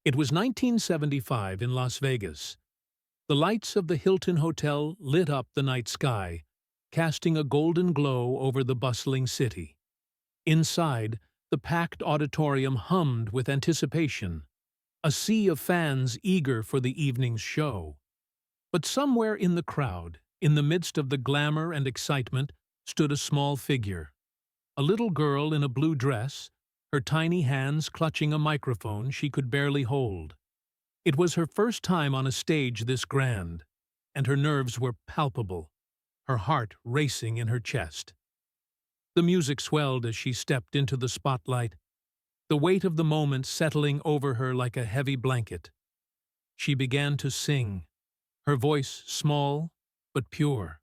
It was 1975 in Las Vegas. The lights of the Hilton Hotel lit up the night sky, casting a golden glow over the bustling city. Inside, the packed auditorium hummed with anticipation, a sea of fans eager for the evening's show. But somewhere in the crowd, in the midst of the glamour and excitement, stood a small figure. A little girl in a blue dress, her tiny hands clutching a microphone she could barely hold. It was her first time on a stage this grand, and her nerves were palpable, her heart racing in her chest. The music swelled as she stepped into the spotlight, the weight of the moment settling over her like a heavy blanket. She began to sing, her voice small but pure.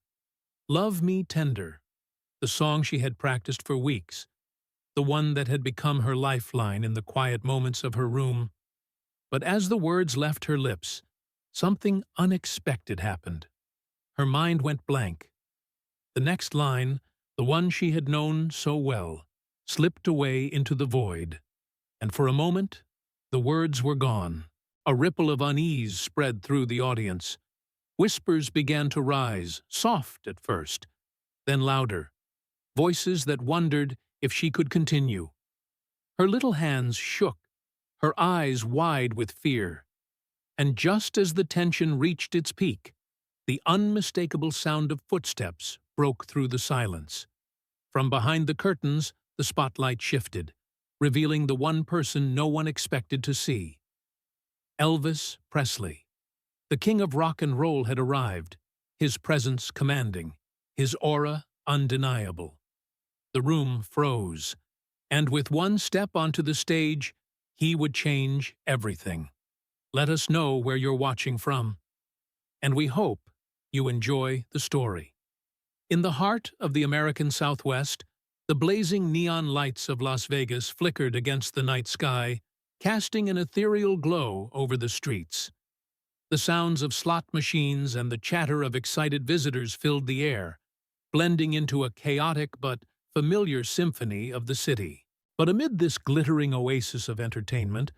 "Love Me Tender," the song she had practiced for weeks, the one that had become her lifeline in the quiet moments of her room. But as the words left her lips, something unexpected happened. Her mind went blank. The next line, the one she had known so well, slipped away into the void, and for a moment, the words were gone. A ripple of unease spread through the audience. Whispers began to rise, soft at first, then louder, voices that wondered if she could continue. Her little hands shook, her eyes wide with fear. And just as the tension reached its peak, the unmistakable sound of footsteps broke through the silence. From behind the curtains, the spotlight shifted, revealing the one person no one expected to see. Elvis Presley. The king of rock and roll had arrived, his presence commanding, his aura undeniable. The room froze, and with one step onto the stage, he would change everything. Let us know where you're watching from, and we hope you enjoy the story. In the heart of the American Southwest, the blazing neon lights of Las Vegas flickered against the night sky, casting an ethereal glow over the streets. The sounds of slot machines and the chatter of excited visitors filled the air, blending into a chaotic but familiar symphony of the city. But amid this glittering oasis of entertainment,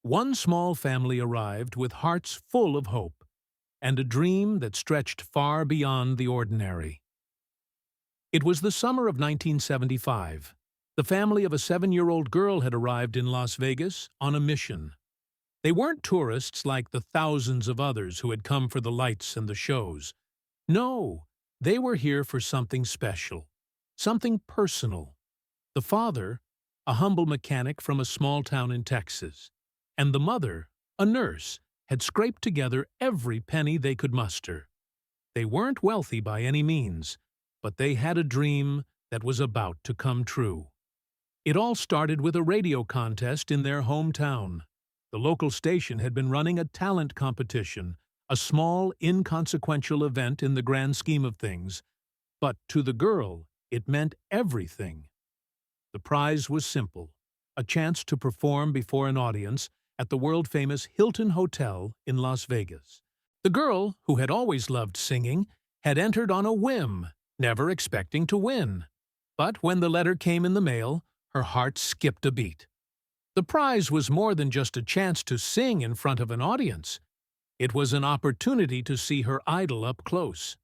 one small family arrived with hearts full of hope and a dream that stretched far beyond the ordinary. It was the summer of 1975. The family of a 7-year-old girl had arrived in Las Vegas on a mission. They weren't tourists like the thousands of others who had come for the lights and the shows. No, they were here for something special, something personal. The father, a humble mechanic from a small town in Texas, and the mother, a nurse, had scraped together every penny they could muster. They weren't wealthy by any means, but they had a dream that was about to come true. It all started with a radio contest in their hometown. The local station had been running a talent competition, a small, inconsequential event in the grand scheme of things, but to the girl, it meant everything. The prize was simple, a chance to perform before an audience at the world-famous Hilton Hotel in Las Vegas. The girl, who had always loved singing, had entered on a whim, never expecting to win. But when the letter came in the mail, her heart skipped a beat. The prize was more than just a chance to sing in front of an audience. It was an opportunity to see her idol up close.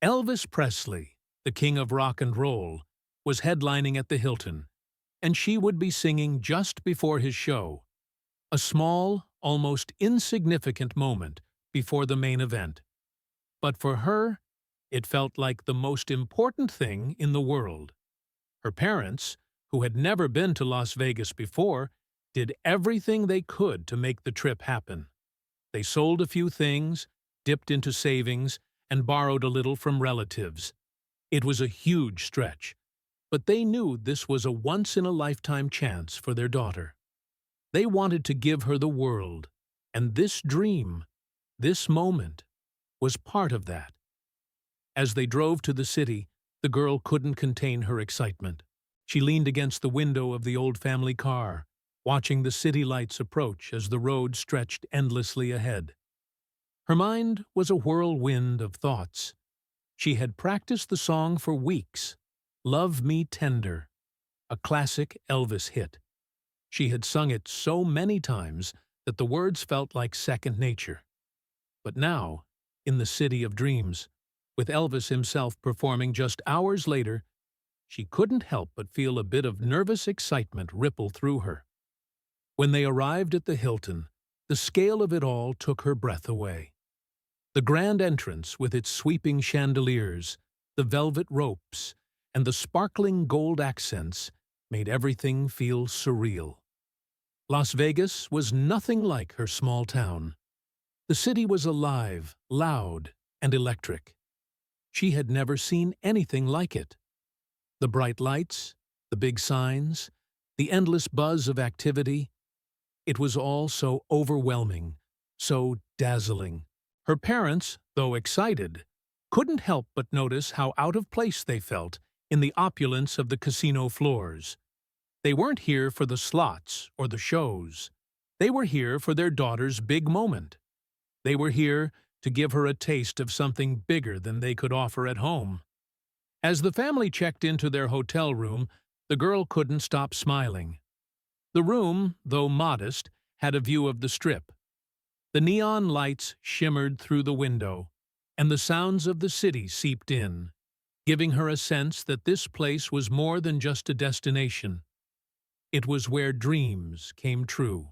Elvis Presley, the king of rock and roll, was headlining at the Hilton, and she would be singing just before his show. A small, almost insignificant moment before the main event. But for her, it felt like the most important thing in the world. Her parents, who had never been to Las Vegas before, did everything they could to make the trip happen. They sold a few things, dipped into savings, and borrowed a little from relatives. It was a huge stretch, but they knew this was a once-in-a-lifetime chance for their daughter. They wanted to give her the world, and this dream, this moment, was part of that. As they drove to the city, the girl couldn't contain her excitement. She leaned against the window of the old family car, watching the city lights approach as the road stretched endlessly ahead. Her mind was a whirlwind of thoughts. She had practiced the song for weeks, "Love Me Tender," a classic Elvis hit. She had sung it so many times that the words felt like second nature. But now, in the city of dreams, with Elvis himself performing just hours later, she couldn't help but feel a bit of nervous excitement ripple through her. When they arrived at the Hilton, the scale of it all took her breath away. The grand entrance with its sweeping chandeliers, the velvet ropes, and the sparkling gold accents made everything feel surreal. Las Vegas was nothing like her small town. The city was alive, loud, and electric. She had never seen anything like it. The bright lights, the big signs, the endless buzz of activity, it was all so overwhelming, so dazzling. Her parents, though excited, couldn't help but notice how out of place they felt in the opulence of the casino floors. They weren't here for the slots or the shows. They were here for their daughter's big moment. They were here to give her a taste of something bigger than they could offer at home. As the family checked into their hotel room, the girl couldn't stop smiling. The room, though modest, had a view of the Strip. The neon lights shimmered through the window, and the sounds of the city seeped in, giving her a sense that this place was more than just a destination. It was where dreams came true.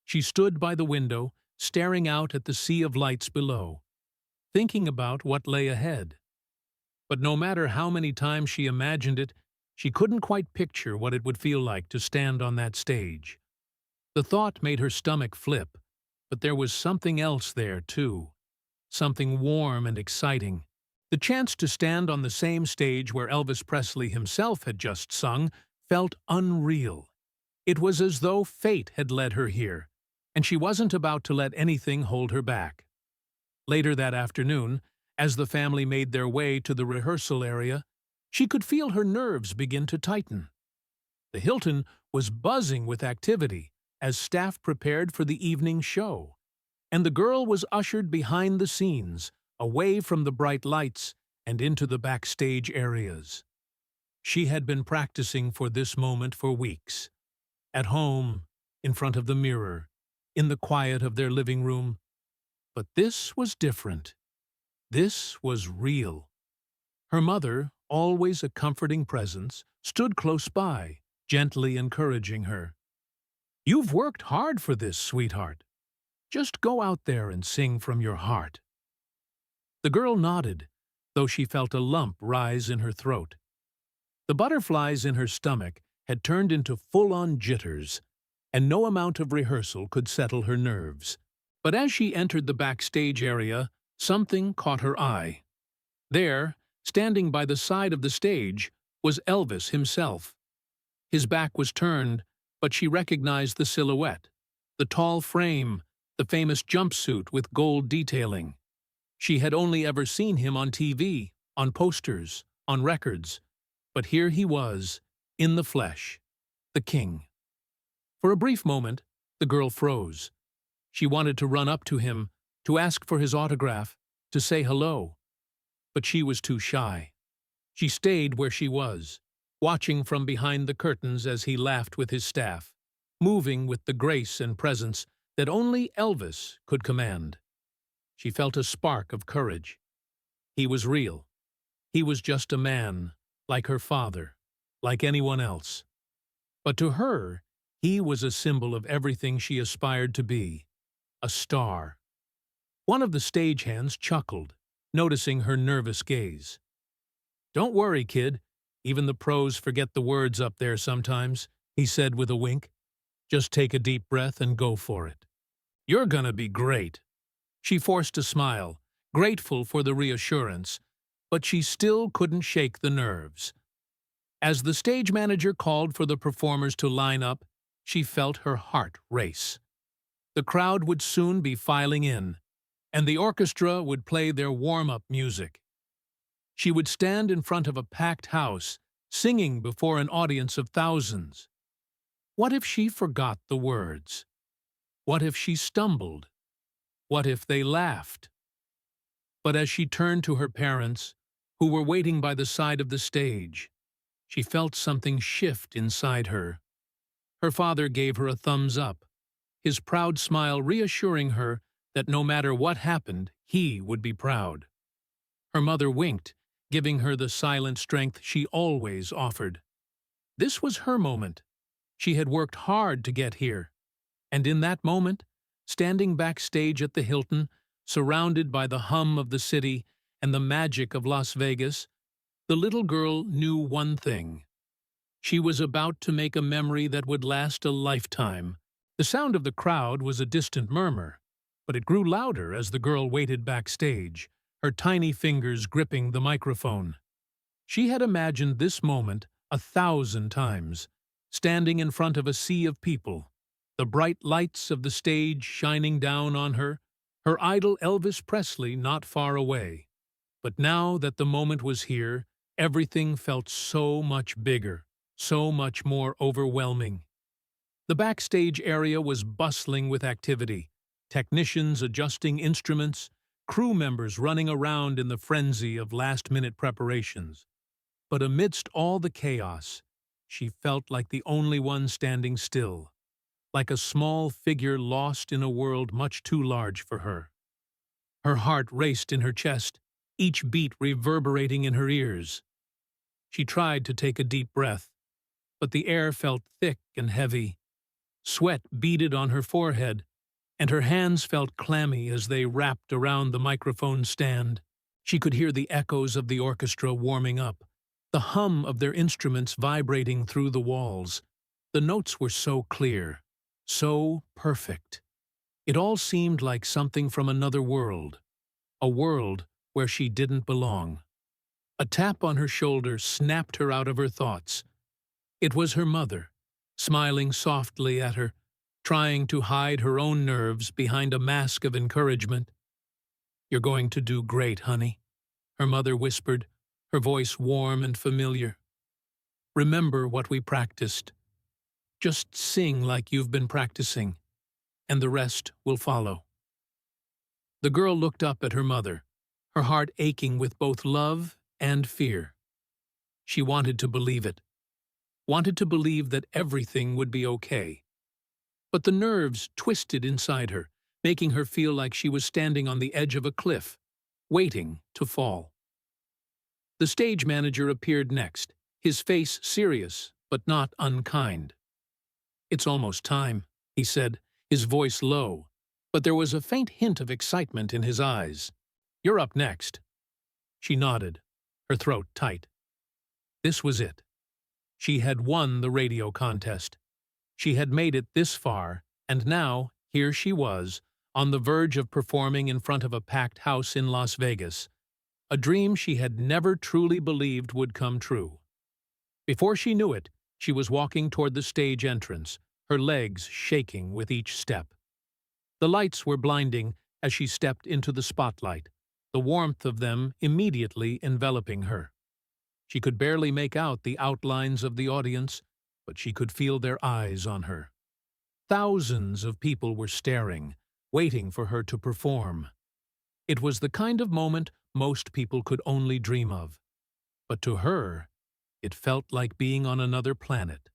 She stood by the window, staring out at the sea of lights below, thinking about what lay ahead. But no matter how many times she imagined it, she couldn't quite picture what it would feel like to stand on that stage. The thought made her stomach flip, but there was something else there, too. Something warm and exciting. The chance to stand on the same stage where Elvis Presley himself had just sung felt unreal. It was as though fate had led her here, and she wasn't about to let anything hold her back. Later that afternoon, as the family made their way to the rehearsal area, she could feel her nerves begin to tighten. The Hilton was buzzing with activity as staff prepared for the evening show, and the girl was ushered behind the scenes, away from the bright lights and into the backstage areas. She had been practicing for this moment for weeks. At home, in front of the mirror, in the quiet of their living room. But this was different. This was real. Her mother, always a comforting presence, stood close by, gently encouraging her. "You've worked hard for this, sweetheart. Just go out there and sing from your heart." The girl nodded, though she felt a lump rise in her throat. The butterflies in her stomach had turned into full-on jitters, and no amount of rehearsal could settle her nerves. But as she entered the backstage area, something caught her eye. There, standing by the side of the stage, was Elvis himself. His back was turned, but she recognized the silhouette, the tall frame, the famous jumpsuit with gold detailing. She had only ever seen him on TV, on posters, on records, but here he was, in the flesh, the king. For a brief moment, the girl froze. She wanted to run up to him, to ask for his autograph, to say hello. But she was too shy. She stayed where she was, watching from behind the curtains as he laughed with his staff, moving with the grace and presence that only Elvis could command. She felt a spark of courage. He was real. He was just a man, like her father, like anyone else. But to her, he was a symbol of everything she aspired to be, a star. One of the stagehands chuckled, noticing her nervous gaze. "Don't worry, kid. Even the pros forget the words up there sometimes," he said with a wink. "Just take a deep breath and go for it. You're gonna be great." She forced a smile, grateful for the reassurance, but she still couldn't shake the nerves. As the stage manager called for the performers to line up, she felt her heart race. The crowd would soon be filing in, and the orchestra would play their warm-up music. She would stand in front of a packed house, singing before an audience of thousands. What if she forgot the words? What if she stumbled? What if they laughed? But as she turned to her parents, who were waiting by the side of the stage, she felt something shift inside her. Her father gave her a thumbs up, his proud smile reassuring her that no matter what happened, he would be proud. Her mother winked, giving her the silent strength she always offered. This was her moment. She had worked hard to get here. And in that moment, standing backstage at the Hilton, surrounded by the hum of the city and the magic of Las Vegas, the little girl knew one thing. She was about to make a memory that would last a lifetime. The sound of the crowd was a distant murmur, but it grew louder as the girl waited backstage, her tiny fingers gripping the microphone. She had imagined this moment 1,000 times, standing in front of a sea of people, the bright lights of the stage shining down on her, her idol Elvis Presley not far away. But now that the moment was here, everything felt so much bigger, so much more overwhelming. The backstage area was bustling with activity, technicians adjusting instruments, crew members running around in the frenzy of last-minute preparations. But amidst all the chaos, she felt like the only one standing still, like a small figure lost in a world much too large for her. Her heart raced in her chest, each beat reverberating in her ears. She tried to take a deep breath, but the air felt thick and heavy. Sweat beaded on her forehead, and her hands felt clammy as they wrapped around the microphone stand. She could hear the echoes of the orchestra warming up, the hum of their instruments vibrating through the walls. The notes were so clear, so perfect. It all seemed like something from another world, a world where she didn't belong. A tap on her shoulder snapped her out of her thoughts. It was her mother, smiling softly at her, trying to hide her own nerves behind a mask of encouragement. "You're going to do great, honey," her mother whispered, her voice warm and familiar. "Remember what we practiced. Just sing like you've been practicing, and the rest will follow." The girl looked up at her mother, her heart aching with both love and fear. She wanted to believe it, wanted to believe that everything would be okay. But the nerves twisted inside her, making her feel like she was standing on the edge of a cliff, waiting to fall. The stage manager appeared next, his face serious but not unkind. "It's almost time," he said, his voice low, but there was a faint hint of excitement in his eyes. "You're up next." She nodded, her throat tight. This was it. She had won the radio contest. She had made it this far, and now, here she was, on the verge of performing in front of a packed house in Las Vegas, a dream she had never truly believed would come true. Before she knew it, she was walking toward the stage entrance, her legs shaking with each step. The lights were blinding as she stepped into the spotlight, the warmth of them immediately enveloping her. She could barely make out the outlines of the audience, but she could feel their eyes on her. Thousands of people were staring, waiting for her to perform. It was the kind of moment most people could only dream of. But to her, it felt like being on another planet,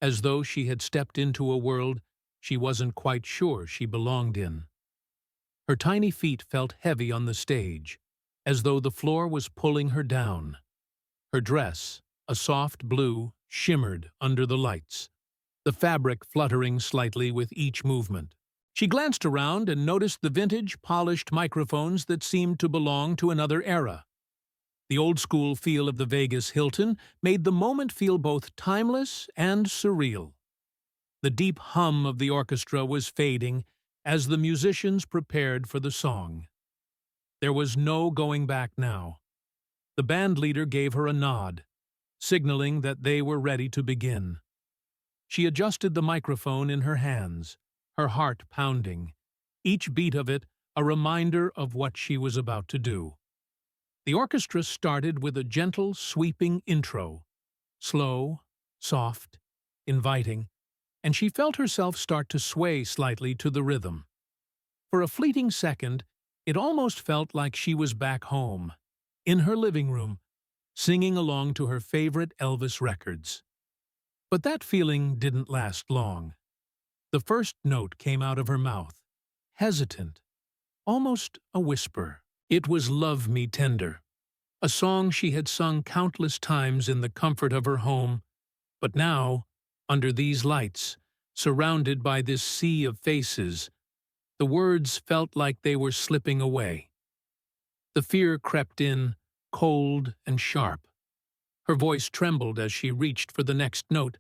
as though she had stepped into a world she wasn't quite sure she belonged in. Her tiny feet felt heavy on the stage, as though the floor was pulling her down. Her dress, a soft blue, shimmered under the lights, the fabric fluttering slightly with each movement. She glanced around and noticed the vintage, polished microphones that seemed to belong to another era. The old-school feel of the Vegas Hilton made the moment feel both timeless and surreal. The deep hum of the orchestra was fading as the musicians prepared for the song. There was no going back now. The band leader gave her a nod, signaling that they were ready to begin. She adjusted the microphone in her hands, her heart pounding, each beat of it a reminder of what she was about to do. The orchestra started with a gentle, sweeping intro, slow, soft, inviting, and she felt herself start to sway slightly to the rhythm. For a fleeting second, it almost felt like she was back home, in her living room, singing along to her favorite Elvis records. But that feeling didn't last long. The first note came out of her mouth, hesitant, almost a whisper. It was "Love Me Tender," a song she had sung countless times in the comfort of her home, but now, under these lights, surrounded by this sea of faces, the words felt like they were slipping away. The fear crept in, cold and sharp. Her voice trembled as she reached for the next note,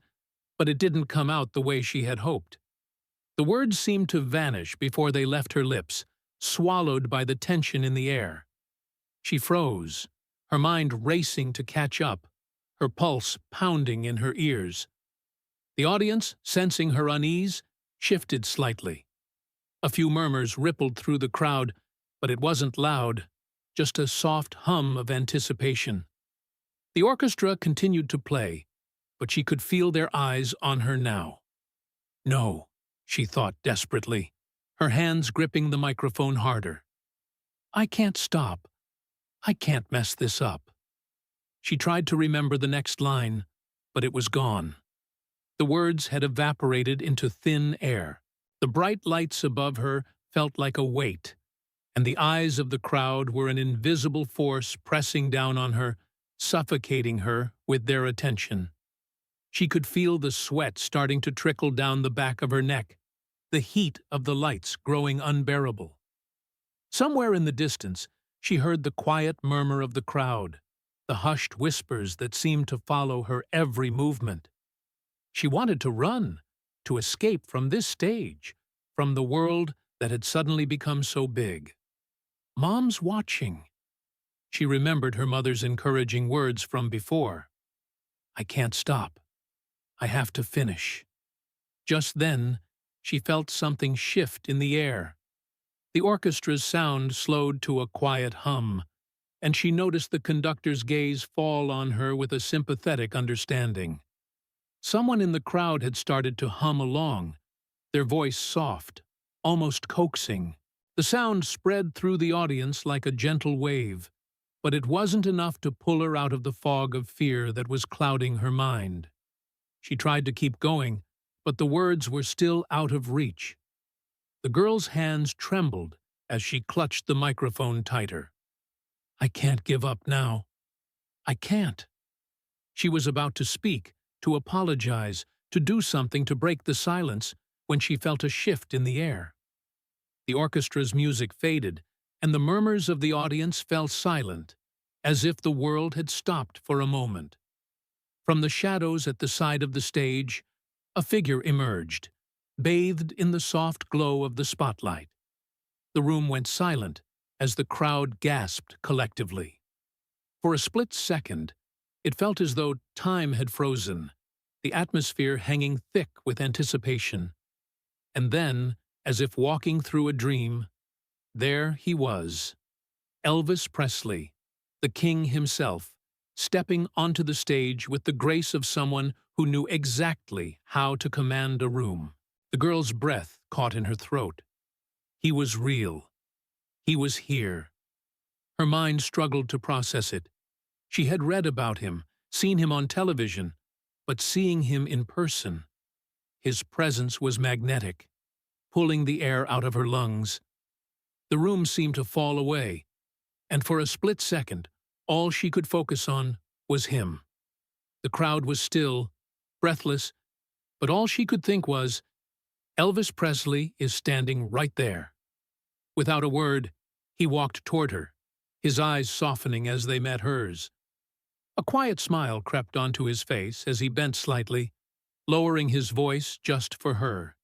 but it didn't come out the way she had hoped. The words seemed to vanish before they left her lips, swallowed by the tension in the air. She froze, her mind racing to catch up, her pulse pounding in her ears. The audience, sensing her unease, shifted slightly. A few murmurs rippled through the crowd, but it wasn't loud, just a soft hum of anticipation. The orchestra continued to play, but she could feel their eyes on her now. No, she thought desperately, her hands gripping the microphone harder. I can't stop. I can't mess this up. She tried to remember the next line, but it was gone. The words had evaporated into thin air. The bright lights above her felt like a weight, and the eyes of the crowd were an invisible force pressing down on her, suffocating her with their attention. She could feel the sweat starting to trickle down the back of her neck, the heat of the lights growing unbearable. Somewhere in the distance, she heard the quiet murmur of the crowd, the hushed whispers that seemed to follow her every movement. She wanted to run, to escape from this stage, from the world that had suddenly become so big. Mom's watching. She remembered her mother's encouraging words from before. I can't stop. I have to finish. Just then, she felt something shift in the air. The orchestra's sound slowed to a quiet hum, and she noticed the conductor's gaze fall on her with a sympathetic understanding. Someone in the crowd had started to hum along, their voice soft, almost coaxing. The sound spread through the audience like a gentle wave, but it wasn't enough to pull her out of the fog of fear that was clouding her mind. She tried to keep going, but the words were still out of reach. The girl's hands trembled as she clutched the microphone tighter. I can't give up now. I can't. She was about to speak, to apologize, to do something to break the silence, when she felt a shift in the air. The orchestra's music faded, and the murmurs of the audience fell silent, as if the world had stopped for a moment. From the shadows at the side of the stage, a figure emerged, bathed in the soft glow of the spotlight. The room went silent as the crowd gasped collectively. For a split second, it felt as though time had frozen, the atmosphere hanging thick with anticipation. And then, as if walking through a dream, there he was, Elvis Presley, the king himself, stepping onto the stage with the grace of someone who knew exactly how to command a room. The girl's breath caught in her throat. He was real. He was here. Her mind struggled to process it. She had read about him, seen him on television, but seeing him in person, his presence was magnetic, pulling the air out of her lungs. The room seemed to fall away, and for a split second, all she could focus on was him. The crowd was still, breathless, but all she could think was, Elvis Presley is standing right there. Without a word, he walked toward her, his eyes softening as they met hers. A quiet smile crept onto his face as he bent slightly, lowering his voice just for her.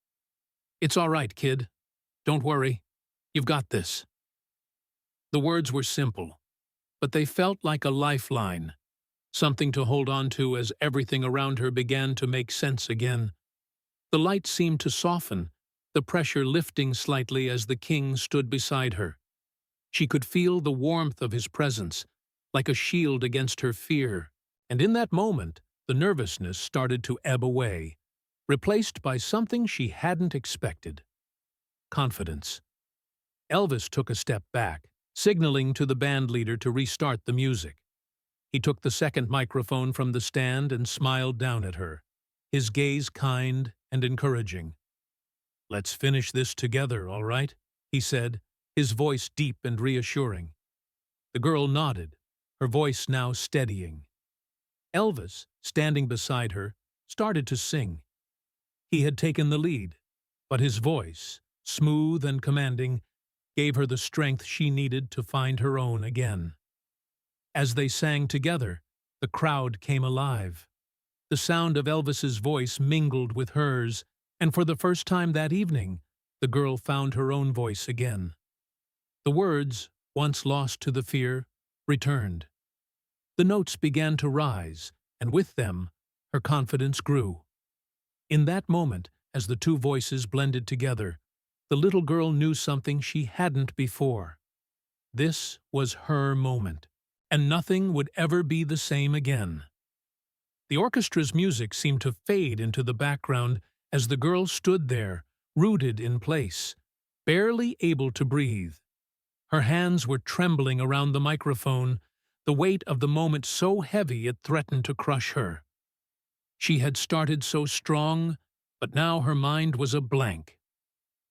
It's all right, kid. Don't worry. You've got this. The words were simple, but they felt like a lifeline, something to hold on to as everything around her began to make sense again. The light seemed to soften, the pressure lifting slightly as the king stood beside her. She could feel the warmth of his presence, like a shield against her fear, and in that moment, the nervousness started to ebb away, replaced by something she hadn't expected. Confidence. Elvis took a step back, signaling to the band leader to restart the music. He took the second microphone from the stand and smiled down at her, his gaze kind and encouraging. "Let's finish this together, all right?" he said, his voice deep and reassuring. The girl nodded, her voice now steadying. Elvis, standing beside her, started to sing. He had taken the lead, but his voice, smooth and commanding, gave her the strength she needed to find her own again. As they sang together, the crowd came alive. The sound of Elvis's voice mingled with hers, and for the first time that evening, the girl found her own voice again. The words, once lost to the fear, returned. The notes began to rise, and with them, her confidence grew. In that moment, as the two voices blended together, the little girl knew something she hadn't before. This was her moment, and nothing would ever be the same again. The orchestra's music seemed to fade into the background as the girl stood there, rooted in place, barely able to breathe. Her hands were trembling around the microphone, the weight of the moment so heavy it threatened to crush her. She had started so strong, but now her mind was a blank.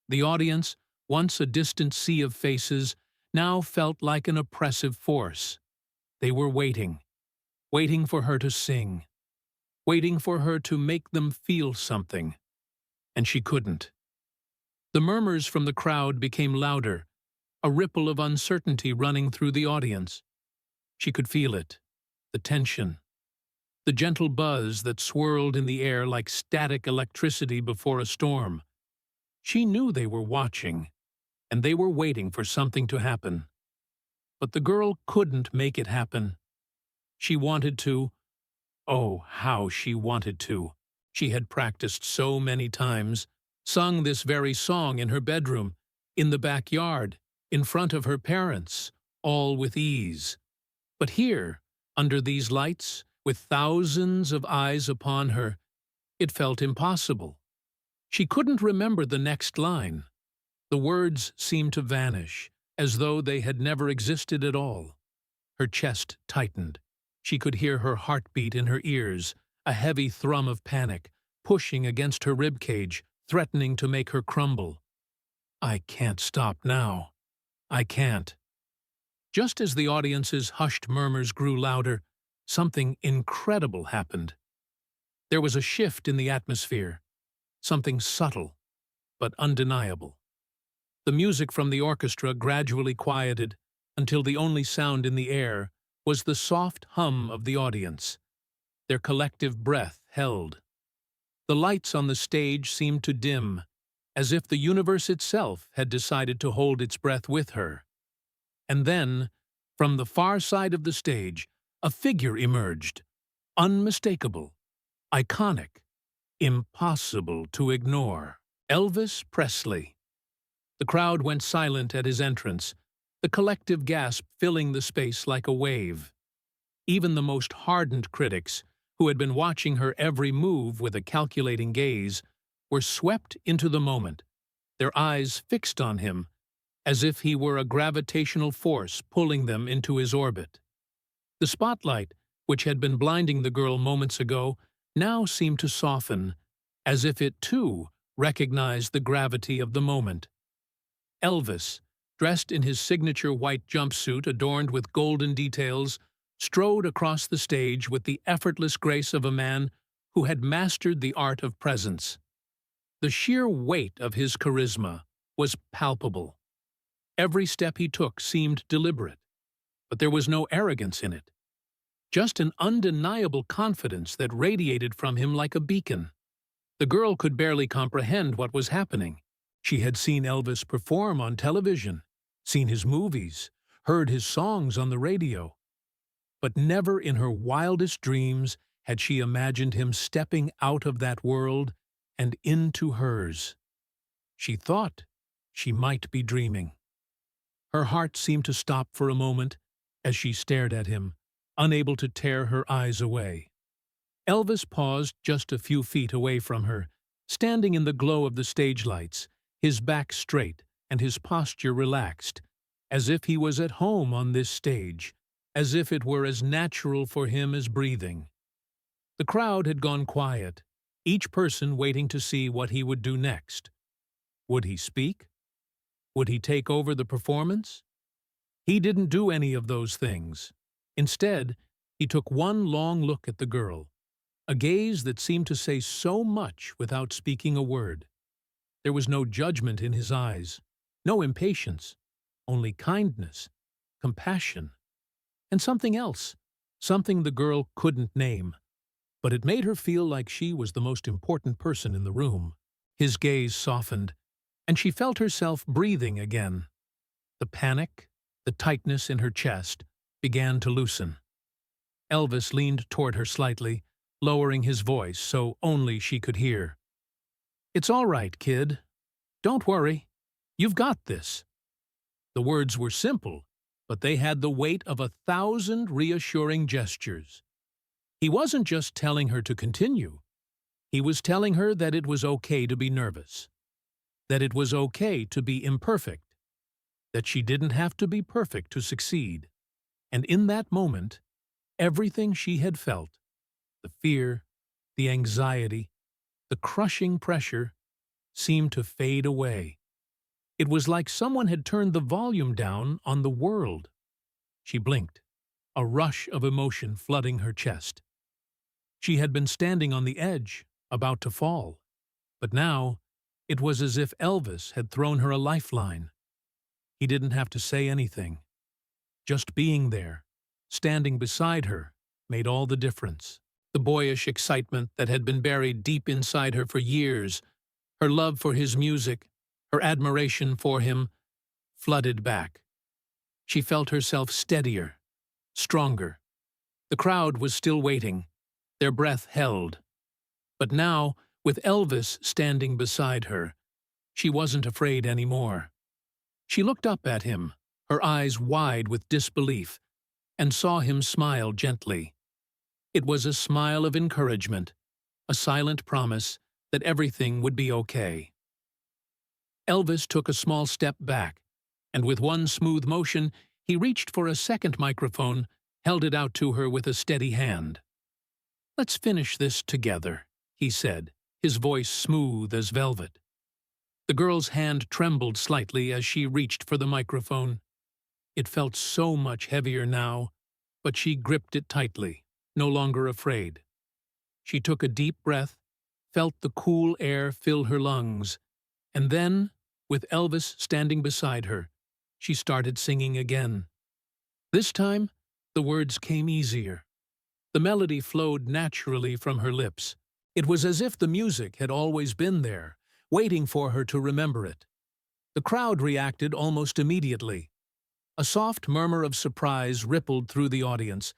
The audience, once a distant sea of faces, now felt like an oppressive force. They were waiting for her to sing, waiting for her to make them feel something. And she couldn't. The murmurs from the crowd became louder, a ripple of uncertainty running through the audience. She could feel it, the tension, the gentle buzz that swirled in the air like static electricity before a storm. She knew they were watching, and they were waiting for something to happen. But the girl couldn't make it happen. She wanted to. Oh, how she wanted to. She had practiced so many times, sung this very song in her bedroom, in the backyard, in front of her parents, all with ease. But here, under these lights, with thousands of eyes upon her, it felt impossible. She couldn't remember the next line. The words seemed to vanish, as though they had never existed at all. Her chest tightened. She could hear her heartbeat in her ears, a heavy thrum of panic, pushing against her ribcage, threatening to make her crumble. I can't stop now. I can't. Just as the audience's hushed murmurs grew louder, something incredible happened. There was a shift in the atmosphere, something subtle, but undeniable. The music from the orchestra gradually quieted until the only sound in the air was the soft hum of the audience. Their collective breath held. The lights on the stage seemed to dim, as if the universe itself had decided to hold its breath with her. And then, from the far side of the stage, a figure emerged, unmistakable, iconic, impossible to ignore. Elvis Presley. The crowd went silent at his entrance, the collective gasp filling the space like a wave. Even the most hardened critics, who had been watching her every move with a calculating gaze, were swept into the moment, their eyes fixed on him, as if he were a gravitational force pulling them into his orbit. The spotlight, which had been blinding the girl moments ago, now seemed to soften, as if it too recognized the gravity of the moment. Elvis, dressed in his signature white jumpsuit adorned with golden details, strode across the stage with the effortless grace of a man who had mastered the art of presence. The sheer weight of his charisma was palpable. Every step he took seemed deliberate, but there was no arrogance in it. Just an undeniable confidence that radiated from him like a beacon. The girl could barely comprehend what was happening. She had seen Elvis perform on television, seen his movies, heard his songs on the radio. But never in her wildest dreams had she imagined him stepping out of that world and into hers. She thought she might be dreaming. Her heart seemed to stop for a moment as she stared at him, unable to tear her eyes away. Elvis paused just a few feet away from her, standing in the glow of the stage lights, his back straight and his posture relaxed, as if he was at home on this stage, as if it were as natural for him as breathing. The crowd had gone quiet, each person waiting to see what he would do next. Would he speak? Would he take over the performance? He didn't do any of those things. Instead, he took one long look at the girl, a gaze that seemed to say so much without speaking a word. There was no judgment in his eyes, no impatience, only kindness, compassion, and something else, something the girl couldn't name. But it made her feel like she was the most important person in the room. His gaze softened, and she felt herself breathing again. The panic, the tightness in her chest, began to loosen. Elvis leaned toward her slightly, lowering his voice so only she could hear. "It's all right, kid. Don't worry. You've got this." The words were simple, but they had the weight of 1,000 reassuring gestures. He wasn't just telling her to continue. He was telling her that it was okay to be nervous, that it was okay to be imperfect, that she didn't have to be perfect to succeed. And in that moment, everything she had felt, the fear, the anxiety, the crushing pressure, seemed to fade away. It was like someone had turned the volume down on the world. She blinked, a rush of emotion flooding her chest. She had been standing on the edge, about to fall. But now, it was as if Elvis had thrown her a lifeline. He didn't have to say anything. Just being there, standing beside her, made all the difference. The boyish excitement that had been buried deep inside her for years, her love for his music, her admiration for him, flooded back. She felt herself steadier, stronger. The crowd was still waiting, their breath held. But now, with Elvis standing beside her, she wasn't afraid anymore. She looked up at him, her eyes wide with disbelief, and saw him smile gently. It was a smile of encouragement, a silent promise that everything would be okay. Elvis took a small step back, and with one smooth motion, he reached for a second microphone, held it out to her with a steady hand. "Let's finish this together," he said, his voice smooth as velvet. The girl's hand trembled slightly as she reached for the microphone. It felt so much heavier now, but she gripped it tightly, no longer afraid. She took a deep breath, felt the cool air fill her lungs, and then, with Elvis standing beside her, she started singing again. This time, the words came easier. The melody flowed naturally from her lips. It was as if the music had always been there, waiting for her to remember it. The crowd reacted almost immediately. A soft murmur of surprise rippled through the audience,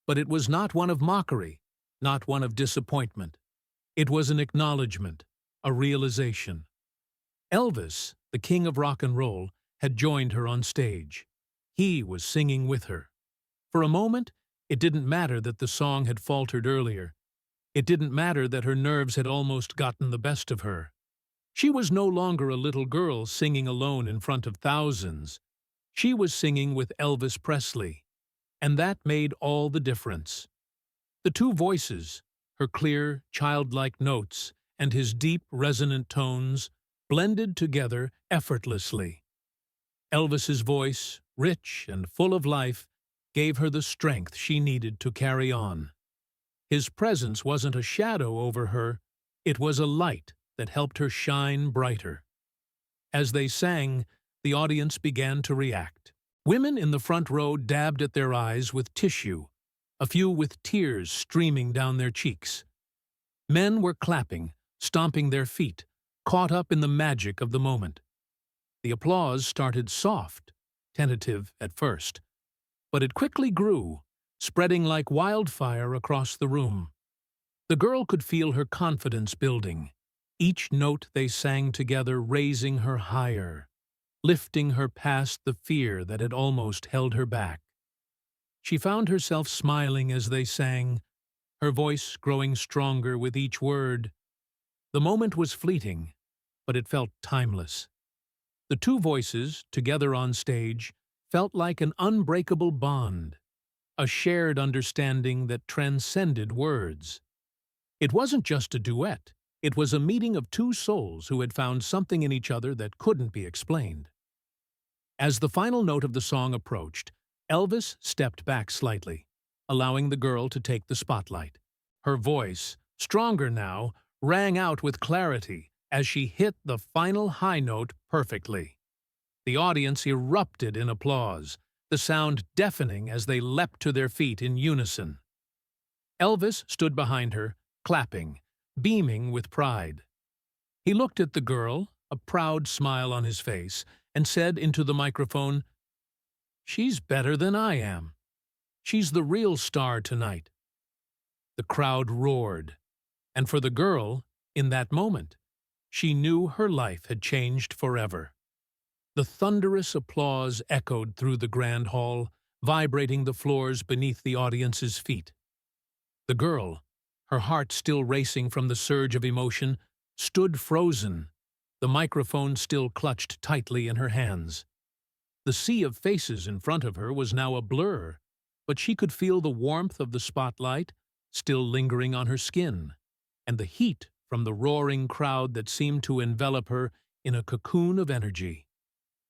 but it was not one of mockery, not one of disappointment. It was an acknowledgement, a realization. Elvis, the king of rock and roll, had joined her on stage. He was singing with her. For a moment, it didn't matter that the song had faltered earlier. It didn't matter that her nerves had almost gotten the best of her. She was no longer a little girl singing alone in front of thousands. She was singing with Elvis Presley, and that made all the difference. The two voices, her clear, childlike notes and his deep, resonant tones, blended together effortlessly. Elvis's voice, rich and full of life, gave her the strength she needed to carry on. His presence wasn't a shadow over her, it was a light that helped her shine brighter. As they sang, the audience began to react. Women in the front row dabbed at their eyes with tissue, a few with tears streaming down their cheeks. Men were clapping, stomping their feet, caught up in the magic of the moment. The applause started soft, tentative at first, but it quickly grew, spreading like wildfire across the room. The girl could feel her confidence building, each note they sang together raising her higher, lifting her past the fear that had almost held her back. She found herself smiling as they sang, her voice growing stronger with each word. The moment was fleeting, but it felt timeless. The two voices, together on stage, felt like an unbreakable bond, a shared understanding that transcended words. It wasn't just a duet, It was a meeting of two souls who had found something in each other that couldn't be explained. As the final note of the song approached, Elvis stepped back slightly, allowing the girl to take the spotlight. Her voice, stronger now, rang out with clarity as she hit the final high note perfectly. The audience erupted in applause, the sound deafening as they leapt to their feet in unison. Elvis stood behind her, clapping, beaming with pride. He looked at the girl, a proud smile on his face, and said into the microphone, "She's better than I am. She's the real star tonight." The crowd roared, and for the girl, in that moment, she knew her life had changed forever. The thunderous applause echoed through the grand hall, vibrating the floors beneath the audience's feet. The girl, her heart still racing from the surge of emotion, stood frozen, the microphone still clutched tightly in her hands. The sea of faces in front of her was now a blur, but she could feel the warmth of the spotlight still lingering on her skin, and the heat from the roaring crowd that seemed to envelop her in a cocoon of energy.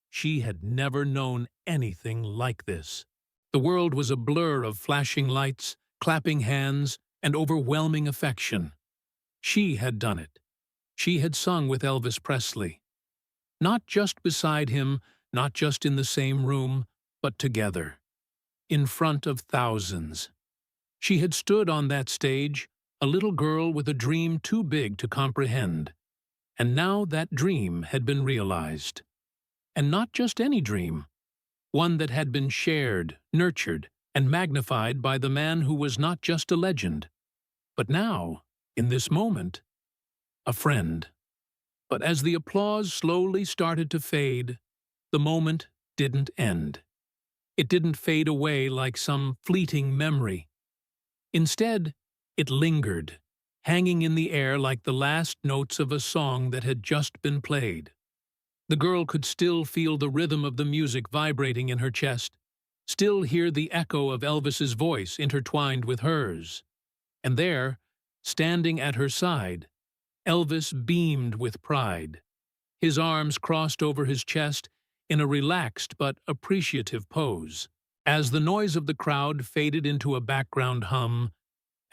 She had never known anything like this. The world was a blur of flashing lights, clapping hands, and overwhelming affection. She had done it. She had sung with Elvis Presley. Not just beside him, not just in the same room, but together, in front of thousands. She had stood on that stage, a little girl with a dream too big to comprehend. And now that dream had been realized. And not just any dream, one that had been shared, nurtured, and magnified by the man who was not just a legend, but now, in this moment, a friend. But as the applause slowly started to fade, the moment didn't end. It didn't fade away like some fleeting memory. Instead, it lingered, hanging in the air like the last notes of a song that had just been played. The girl could still feel the rhythm of the music vibrating in her chest, still hear the echo of Elvis's voice intertwined with hers. And there, standing at her side, Elvis beamed with pride. His arms crossed over his chest in a relaxed but appreciative pose. As the noise of the crowd faded into a background hum,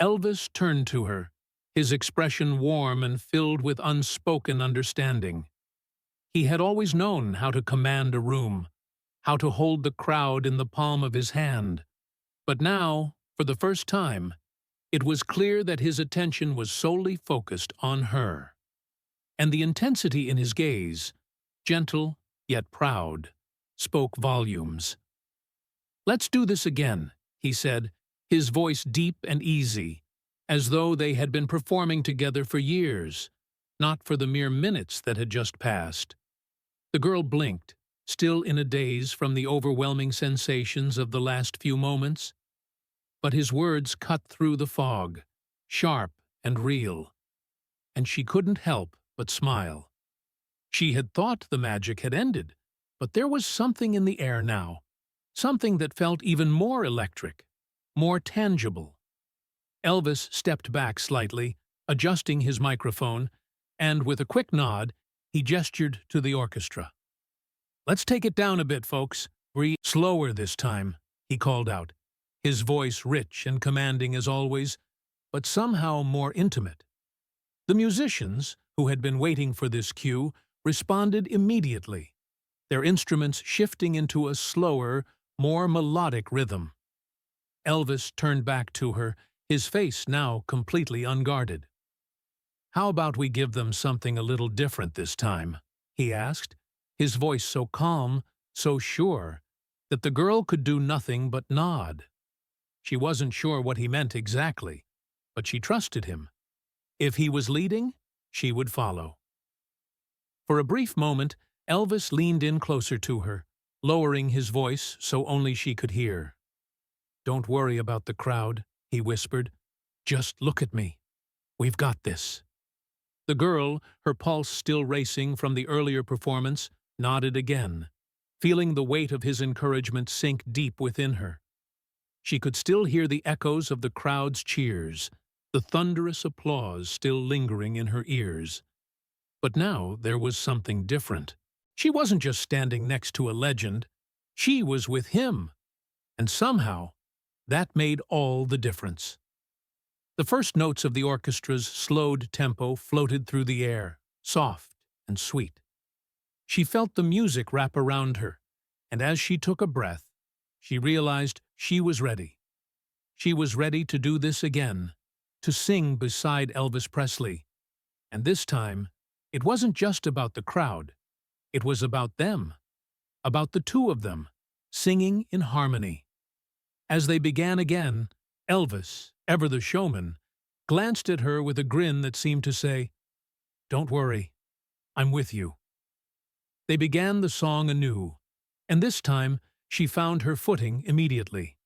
Elvis turned to her, his expression warm and filled with unspoken understanding. He had always known how to command a room, how to hold the crowd in the palm of his hand. But now, for the first time, it was clear that his attention was solely focused on her. And the intensity in his gaze, gentle yet proud, spoke volumes. "Let's do this again," he said, his voice deep and easy, as though they had been performing together for years, not for the mere minutes that had just passed. The girl blinked, still in a daze from the overwhelming sensations of the last few moments. But his words cut through the fog, sharp and real, and she couldn't help but smile. She had thought the magic had ended, but there was something in the air now, something that felt even more electric, more tangible. Elvis stepped back slightly, adjusting his microphone, and with a quick nod, he gestured to the orchestra. "Let's take it down a bit, folks. Breathe slower this time," he called out, his voice rich and commanding as always, but somehow more intimate. The musicians, who had been waiting for this cue, responded immediately, their instruments shifting into a slower, more melodic rhythm. Elvis turned back to her, his face now completely unguarded. "How about we give them something a little different this time?" he asked, his voice so calm, so sure, that the girl could do nothing but nod. She wasn't sure what he meant exactly, but she trusted him. If he was leading, she would follow. For a brief moment, Elvis leaned in closer to her, lowering his voice so only she could hear. "Don't worry about the crowd," he whispered. "Just look at me. We've got this." The girl, her pulse still racing from the earlier performance, nodded again, feeling the weight of his encouragement sink deep within her. She could still hear the echoes of the crowd's cheers, the thunderous applause still lingering in her ears. But now there was something different. She wasn't just standing next to a legend, she was with him, and somehow that made all the difference. The first notes of the orchestra's slowed tempo floated through the air, soft and sweet. She felt the music wrap around her, and as she took a breath, she realized she was ready. She was ready to do this again, to sing beside Elvis Presley. And this time, it wasn't just about the crowd. It was about them, about the two of them, singing in harmony. As they began again, Elvis, ever the showman, glanced at her with a grin that seemed to say, "Don't worry, I'm with you." They began the song anew, and this time she found her footing immediately.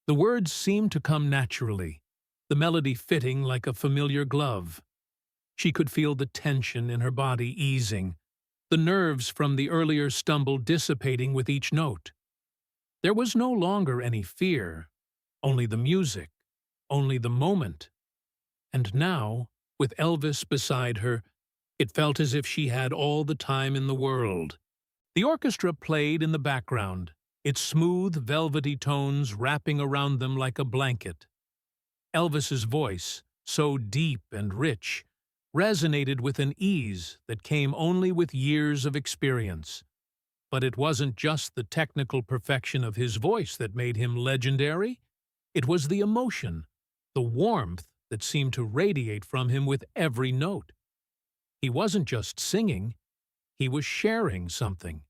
The words seemed to come naturally, the melody fitting like a familiar glove. She could feel the tension in her body easing, the nerves from the earlier stumble dissipating with each note. There was no longer any fear, only the music, only the moment. And now, with Elvis beside her, it felt as if she had all the time in the world. The orchestra played in the background, its smooth, velvety tones wrapping around them like a blanket. Elvis's voice, so deep and rich, resonated with an ease that came only with years of experience. But it wasn't just the technical perfection of his voice that made him legendary. It was the emotion, the warmth that seemed to radiate from him with every note. He wasn't just singing, he was sharing something.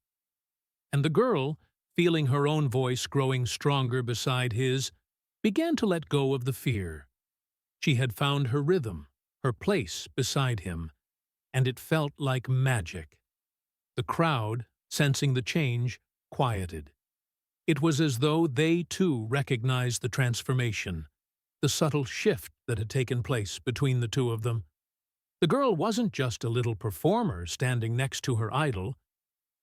And the girl, feeling her own voice growing stronger beside his, began to let go of the fear. She had found her rhythm, her place beside him, and it felt like magic. The crowd, sensing the change, quieted. It was as though they too recognized the transformation, the subtle shift that had taken place between the two of them. The girl wasn't just a little performer standing next to her idol.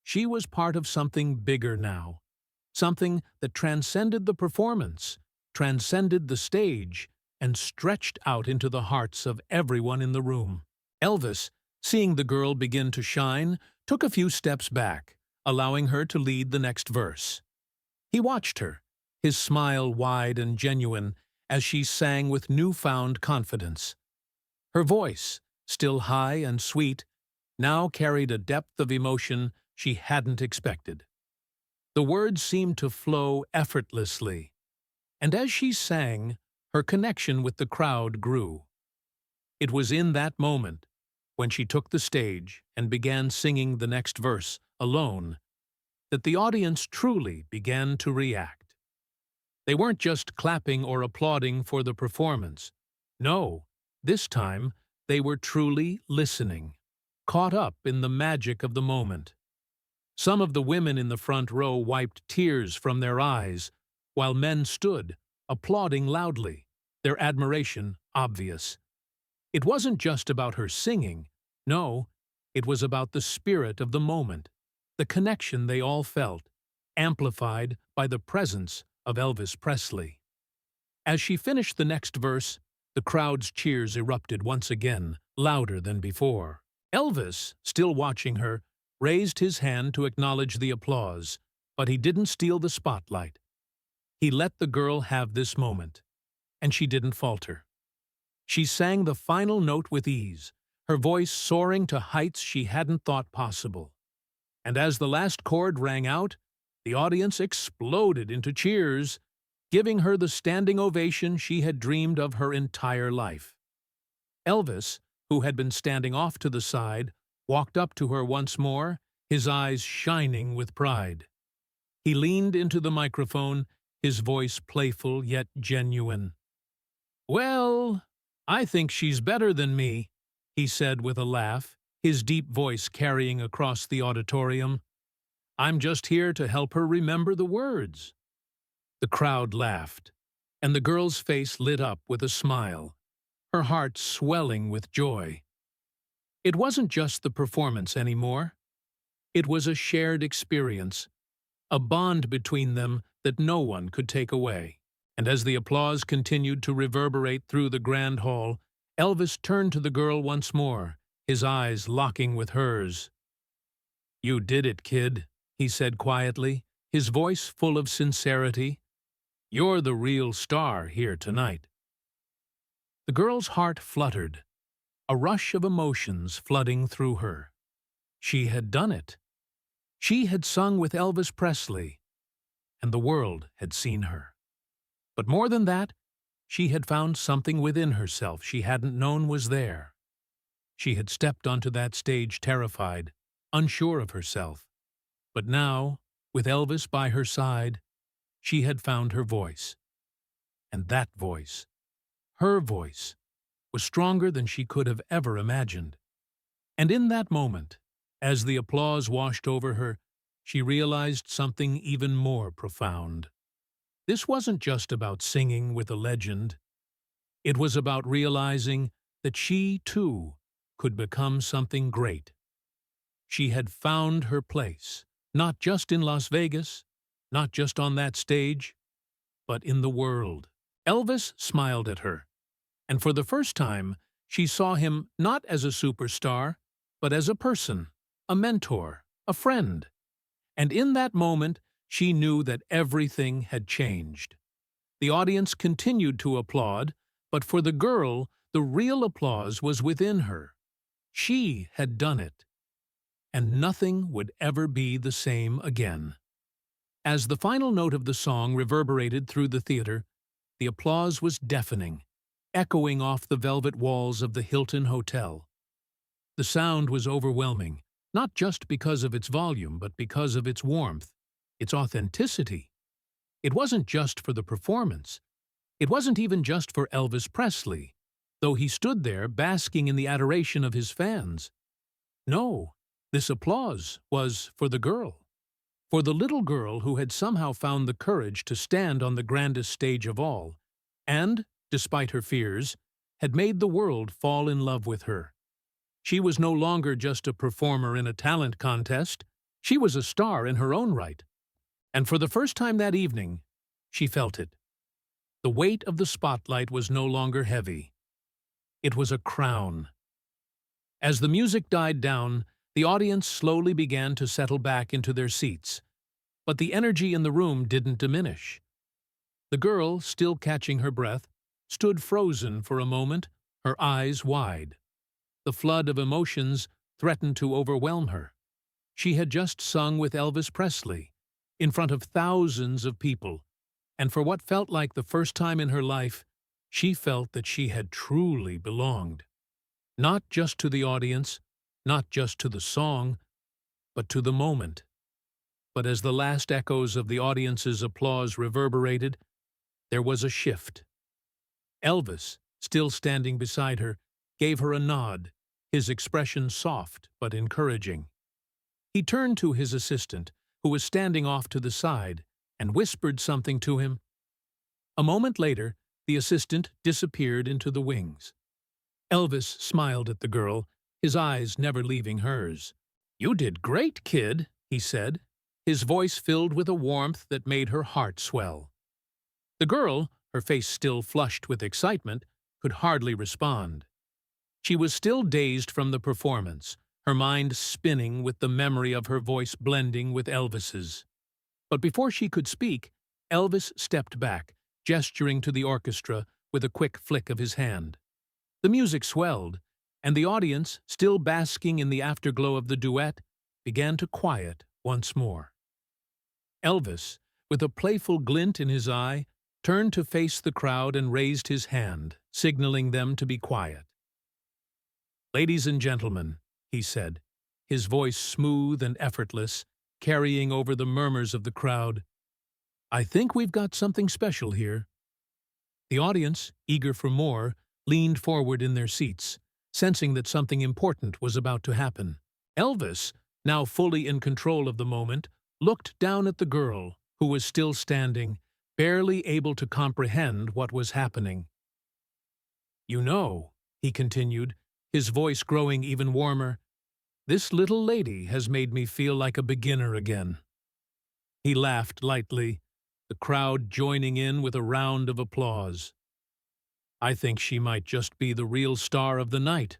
She was part of something bigger now, something that transcended the performance, transcended the stage, and stretched out into the hearts of everyone in the room. Elvis, seeing the girl begin to shine, took a few steps back, allowing her to lead the next verse. He watched her, his smile wide and genuine, as she sang with newfound confidence. Her voice, still high and sweet, now carried a depth of emotion she hadn't expected. The words seemed to flow effortlessly, and as she sang, her connection with the crowd grew. It was in that moment, when she took the stage and began singing the next verse alone, that the audience truly began to react. They weren't just clapping or applauding for the performance. No, this time they were truly listening, caught up in the magic of the moment. Some of the women in the front row wiped tears from their eyes, while men stood, applauding loudly, their admiration obvious. It wasn't just about her singing. No, it was about the spirit of the moment, the connection they all felt, amplified by the presence of Elvis Presley. As she finished the next verse, the crowd's cheers erupted once again, louder than before. Elvis, still watching her, raised his hand to acknowledge the applause, but he didn't steal the spotlight. He let the girl have this moment, and she didn't falter. She sang the final note with ease, her voice soaring to heights she hadn't thought possible. And as the last chord rang out, the audience exploded into cheers, giving her the standing ovation she had dreamed of her entire life. Elvis, who had been standing off to the side, walked up to her once more, his eyes shining with pride. He leaned into the microphone, his voice playful yet genuine. "Well, I think she's better than me," he said with a laugh, his deep voice carrying across the auditorium. "I'm just here to help her remember the words." The crowd laughed, and the girl's face lit up with a smile, her heart swelling with joy. It wasn't just the performance anymore. It was a shared experience, a bond between them that no one could take away. And as the applause continued to reverberate through the grand hall, Elvis turned to the girl once more, his eyes locking with hers. "You did it, kid," he said quietly, his voice full of sincerity. "You're the real star here tonight." The girl's heart fluttered, a rush of emotions flooding through her. She had done it. She had sung with Elvis Presley, and the world had seen her. But more than that, she had found something within herself she hadn't known was there. She had stepped onto that stage terrified, unsure of herself. But now, with Elvis by her side, she had found her voice. And that voice, her voice, was stronger than she could have ever imagined. And in that moment, as the applause washed over her, she realized something even more profound. This wasn't just about singing with a legend. It was about realizing that she, too, could become something great. She had found her place, not just in Las Vegas, not just on that stage, but in the world. Elvis smiled at her, and for the first time, she saw him not as a superstar, but as a person, a mentor, a friend. And in that moment, she knew that everything had changed. The audience continued to applaud, but for the girl, the real applause was within her. She had done it, and nothing would ever be the same again. As the final note of the song reverberated through the theater, the applause was deafening, echoing off the velvet walls of the Hilton Hotel. The sound was overwhelming, not just because of its volume, but because of its warmth, its authenticity. It wasn't just for the performance. It wasn't even just for Elvis Presley, though he stood there basking in the adoration of his fans. No, this applause was for the girl. For the little girl who had somehow found the courage to stand on the grandest stage of all, and, despite her fears, had made the world fall in love with her. She was no longer just a performer in a talent contest. She was a star in her own right. And for the first time that evening, she felt it. The weight of the spotlight was no longer heavy. It was a crown. As the music died down, the audience slowly began to settle back into their seats. But the energy in the room didn't diminish. The girl, still catching her breath, stood frozen for a moment, her eyes wide. The flood of emotions threatened to overwhelm her. She had just sung with Elvis Presley, in front of thousands of people, and for what felt like the first time in her life, she felt that she had truly belonged. Not just to the audience, not just to the song, but to the moment. But as the last echoes of the audience's applause reverberated, there was a shift. Elvis, still standing beside her, gave her a nod, his expression soft but encouraging. He turned to his assistant, who was standing off to the side, and whispered something to him. A moment later, the assistant disappeared into the wings. Elvis smiled at the girl, his eyes never leaving hers. "You did great, kid," he said, his voice filled with a warmth that made her heart swell. The girl, her face still flushed with excitement, could hardly respond. She was still dazed from the performance, her mind spinning with the memory of her voice blending with Elvis's. But before she could speak, Elvis stepped back, gesturing to the orchestra with a quick flick of his hand. The music swelled, and the audience, still basking in the afterglow of the duet, began to quiet once more. Elvis, with a playful glint in his eye, turned to face the crowd and raised his hand, signaling them to be quiet. "Ladies and gentlemen," he said, his voice smooth and effortless, carrying over the murmurs of the crowd, "I think we've got something special here." The audience, eager for more, leaned forward in their seats, sensing that something important was about to happen. Elvis, now fully in control of the moment, looked down at the girl, who was still standing, barely able to comprehend what was happening. "You know," he continued, his voice growing even warmer, "this little lady has made me feel like a beginner again." He laughed lightly, the crowd joining in with a round of applause. I think she might just be the real star of the night.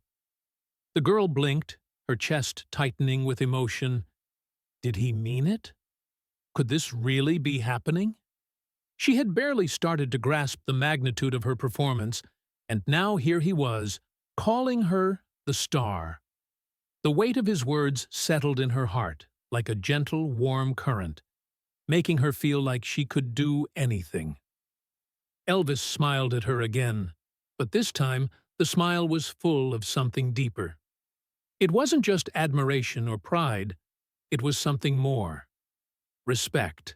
The girl blinked, her chest tightening with emotion. Did he mean it? Could this really be happening? She had barely started to grasp the magnitude of her performance, and now here he was, calling her the star. The weight of his words settled in her heart, like a gentle, warm current, making her feel like she could do anything. Elvis smiled at her again, but this time the smile was full of something deeper. It wasn't just admiration or pride, it was something more. Respect.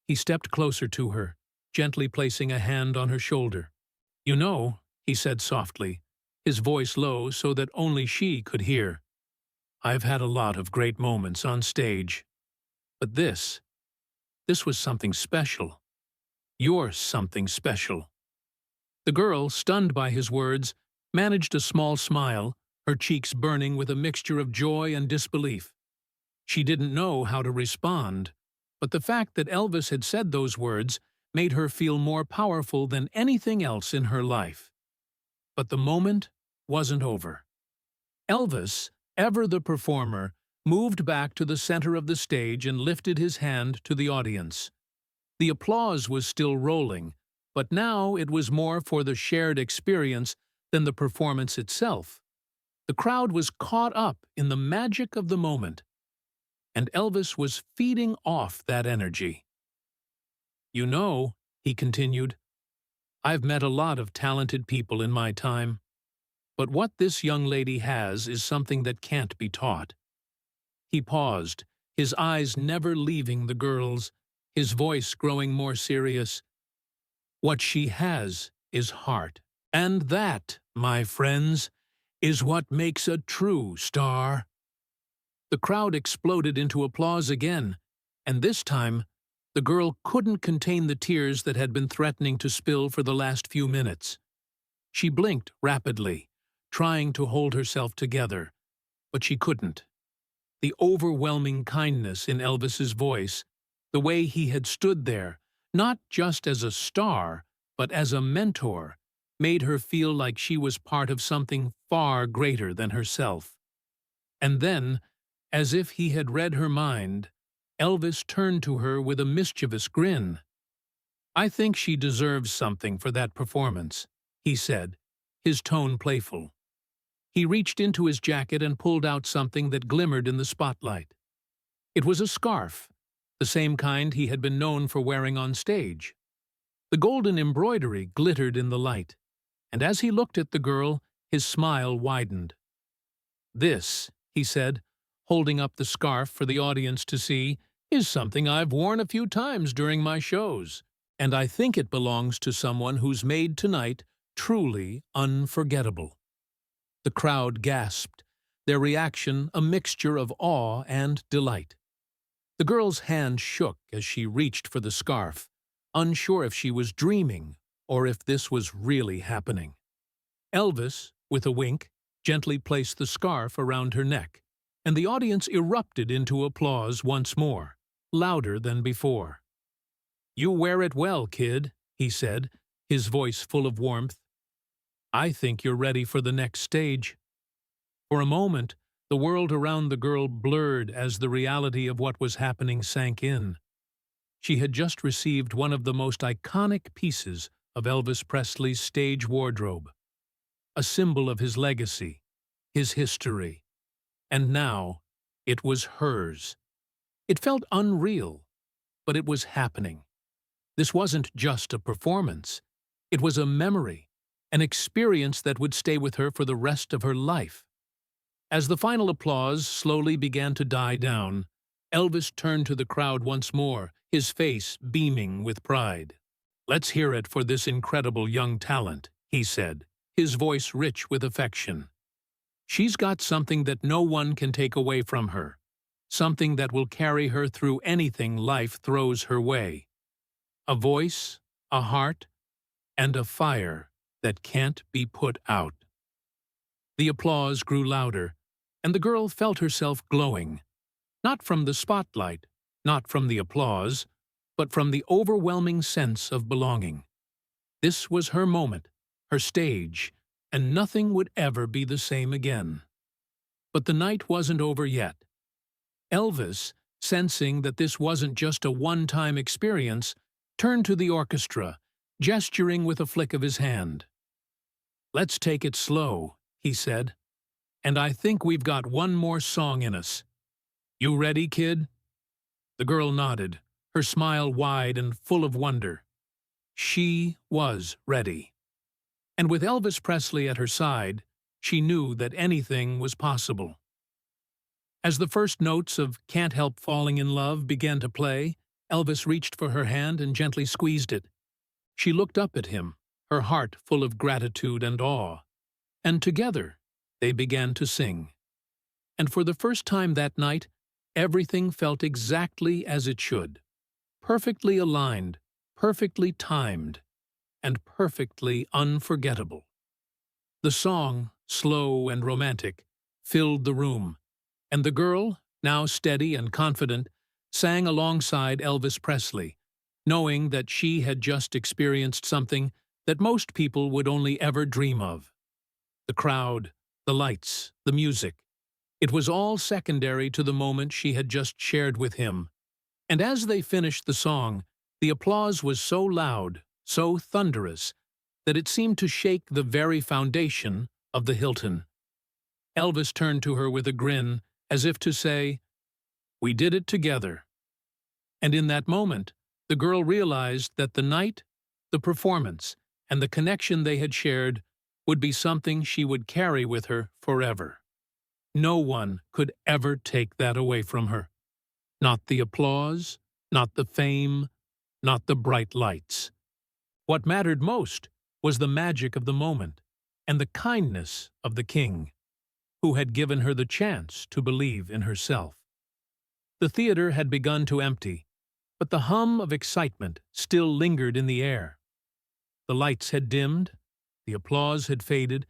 He stepped closer to her, gently placing a hand on her shoulder. "You know," he said softly, his voice low so that only she could hear, "I've had a lot of great moments on stage. But this was something special. You're something special." The girl, stunned by his words, managed a small smile, her cheeks burning with a mixture of joy and disbelief. She didn't know how to respond, but the fact that Elvis had said those words made her feel more powerful than anything else in her life. But the moment wasn't over. Elvis, ever the performer, moved back to the center of the stage and lifted his hand to the audience. The applause was still rolling, but now it was more for the shared experience than the performance itself. The crowd was caught up in the magic of the moment, and Elvis was feeding off that energy. "You know," he continued, "I've met a lot of talented people in my time, but what this young lady has is something that can't be taught." He paused, his eyes never leaving the girl's, his voice growing more serious. "What she has is heart, and that, my friends, is what makes a true star." The crowd exploded into applause again, and this time, the girl couldn't contain the tears that had been threatening to spill for the last few minutes. She blinked rapidly, trying to hold herself together, but she couldn't. The overwhelming kindness in Elvis's voice, the way he had stood there, not just as a star, but as a mentor, made her feel like she was part of something far greater than herself. And then, as if he had read her mind, Elvis turned to her with a mischievous grin. "I think she deserves something for that performance," he said, his tone playful. He reached into his jacket and pulled out something that glimmered in the spotlight. It was a scarf, the same kind he had been known for wearing on stage. The golden embroidery glittered in the light, and as he looked at the girl, his smile widened. "This," he said, holding up the scarf for the audience to see, "is something I've worn a few times during my shows, and I think it belongs to someone who's made tonight truly unforgettable." The crowd gasped, their reaction a mixture of awe and delight. The girl's hand shook as she reached for the scarf, unsure if she was dreaming or if this was really happening. Elvis, with a wink, gently placed the scarf around her neck, and the audience erupted into applause once more, louder than before. "You wear it well, kid," he said, his voice full of warmth. "I think you're ready for the next stage." For a moment, the world around the girl blurred as the reality of what was happening sank in. She had just received one of the most iconic pieces of Elvis Presley's stage wardrobe, a symbol of his legacy, his history, and now it was hers. It felt unreal, but it was happening. This wasn't just a performance. It was a memory, an experience that would stay with her for the rest of her life. As the final applause slowly began to die down, Elvis turned to the crowd once more, his face beaming with pride. "Let's hear it for this incredible young talent," he said, his voice rich with affection. "She's got something that no one can take away from her, something that will carry her through anything life throws her way. A voice, a heart, and a fire that can't be put out." The applause grew louder, and the girl felt herself glowing. Not from the spotlight, not from the applause, but from the overwhelming sense of belonging. This was her moment, her stage, and nothing would ever be the same again. But the night wasn't over yet. Elvis, sensing that this wasn't just a one-time experience, turned to the orchestra, gesturing with a flick of his hand. "Let's take it slow," he said, "and I think we've got one more song in us. You ready, kid?" The girl nodded, her smile wide and full of wonder. She was ready. And with Elvis Presley at her side, she knew that anything was possible. As the first notes of "Can't Help Falling in Love" began to play, Elvis reached for her hand and gently squeezed it. She looked up at him, her heart full of gratitude and awe, and together they began to sing. And for the first time that night, everything felt exactly as it should, perfectly aligned, perfectly timed, and perfectly unforgettable. The song, slow and romantic, filled the room, and the girl, now steady and confident, sang alongside Elvis Presley, knowing that she had just experienced something that most people would only ever dream of. The crowd, the lights, the music, it was all secondary to the moment she had just shared with him. And as they finished the song, the applause was so loud, so thunderous, that it seemed to shake the very foundation of the Hilton. Elvis turned to her with a grin, as if to say, "We did it together." And in that moment, the girl realized that the night, the performance, and the connection they had shared would be something she would carry with her forever. No one could ever take that away from her. Not the applause, not the fame, not the bright lights. What mattered most was the magic of the moment and the kindness of the king, who had given her the chance to believe in herself. The theater had begun to empty, but the hum of excitement still lingered in the air. The lights had dimmed, the applause had faded,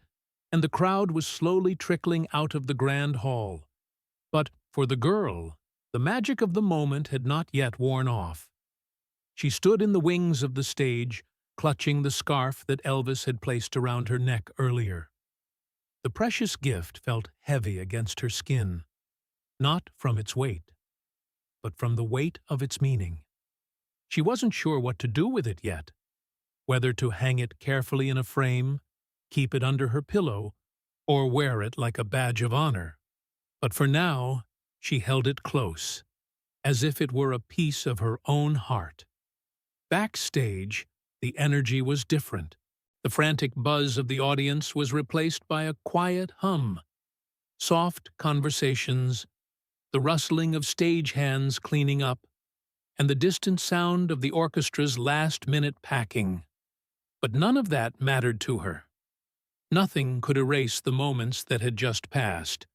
and the crowd was slowly trickling out of the grand hall. But for the girl, the magic of the moment had not yet worn off. She stood in the wings of the stage, clutching the scarf that Elvis had placed around her neck earlier. The precious gift felt heavy against her skin, not from its weight, but from the weight of its meaning. She wasn't sure what to do with it yet, whether to hang it carefully in a frame, keep it under her pillow, or wear it like a badge of honor. But for now, she held it close, as if it were a piece of her own heart. Backstage, the energy was different. The frantic buzz of the audience was replaced by a quiet hum. Soft conversations, the rustling of stage-hands cleaning up, and the distant sound of the orchestra's last-minute packing. But none of that mattered to her. Nothing could erase the moments that had just passed.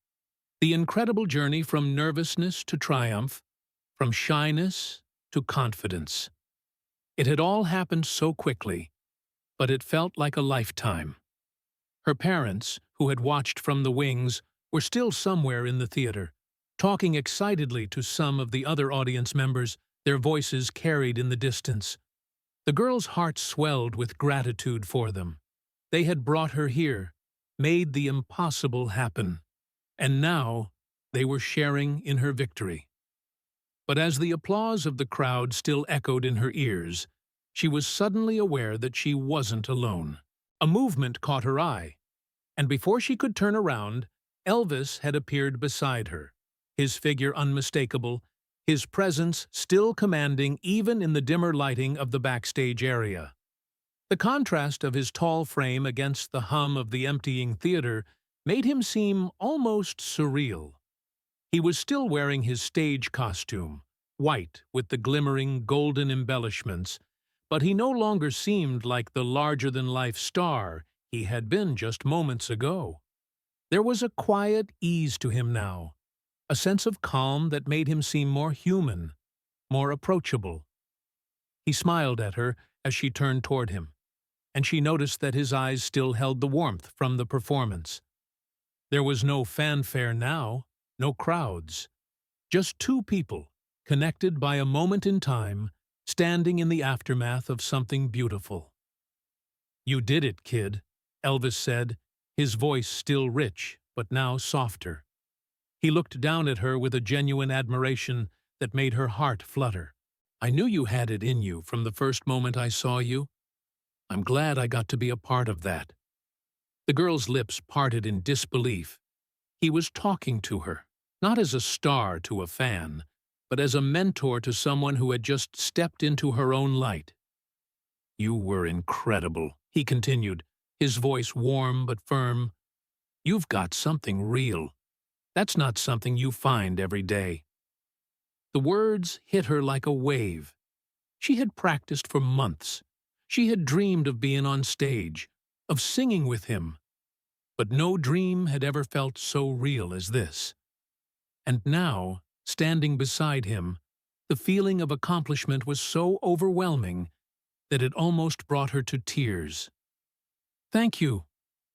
The incredible journey from nervousness to triumph, from shyness to confidence. It had all happened so quickly, but it felt like a lifetime. Her parents, who had watched from the wings, were still somewhere in the theater, talking excitedly to some of the other audience members, their voices carried in the distance. The girl's heart swelled with gratitude for them. They had brought her here, made the impossible happen, and now they were sharing in her victory. But as the applause of the crowd still echoed in her ears, she was suddenly aware that she wasn't alone. A movement caught her eye, and before she could turn around, Elvis had appeared beside her, his figure unmistakable, his presence still commanding even in the dimmer lighting of the backstage area. The contrast of his tall frame against the hum of the emptying theater made him seem almost surreal. He was still wearing his stage costume, white with the glimmering golden embellishments, but he no longer seemed like the larger-than-life star he had been just moments ago. There was a quiet ease to him now, a sense of calm that made him seem more human, more approachable. He smiled at her as she turned toward him, and she noticed that his eyes still held the warmth from the performance. There was no fanfare now, no crowds, just two people, connected by a moment in time, standing in the aftermath of something beautiful. "You did it, kid," Elvis said, his voice still rich, but now softer. He looked down at her with a genuine admiration that made her heart flutter. "I knew you had it in you from the first moment I saw you. I'm glad I got to be a part of that." The girl's lips parted in disbelief. He was talking to her, not as a star to a fan, but as a mentor to someone who had just stepped into her own light. "You were incredible," he continued, his voice warm but firm. "You've got something real. That's not something you find every day." The words hit her like a wave. She had practiced for months. She had dreamed of being on stage, of singing with him. But no dream had ever felt so real as this. And now, standing beside him, the feeling of accomplishment was so overwhelming that it almost brought her to tears. "Thank you,"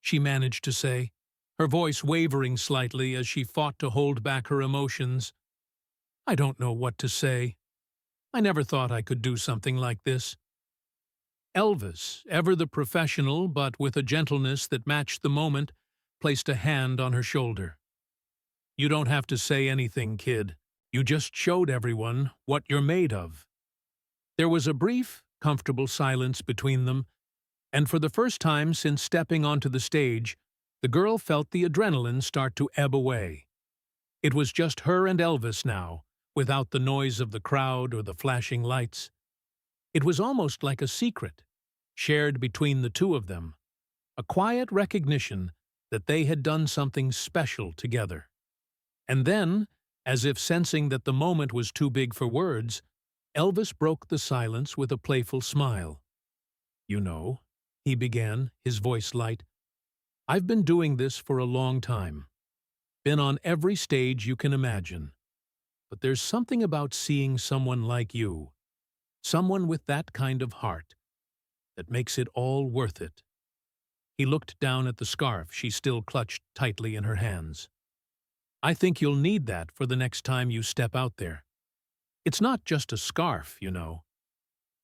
she managed to say, her voice wavering slightly as she fought to hold back her emotions. "I don't know what to say. I never thought I could do something like this." Elvis, ever the professional but with a gentleness that matched the moment, placed a hand on her shoulder. "You don't have to say anything, kid. You just showed everyone what you're made of." There was a brief, comfortable silence between them, and for the first time since stepping onto the stage, the girl felt the adrenaline start to ebb away. It was just her and Elvis now, without the noise of the crowd or the flashing lights. It was almost like a secret, shared between the two of them, a quiet recognition that they had done something special together. And then, as if sensing that the moment was too big for words, Elvis broke the silence with a playful smile. "You know," he began, his voice light, "I've been doing this for a long time. Been on every stage you can imagine. But there's something about seeing someone like you, someone with that kind of heart, that makes it all worth it." He looked down at the scarf she still clutched tightly in her hands. "I think you'll need that for the next time you step out there. It's not just a scarf, you know.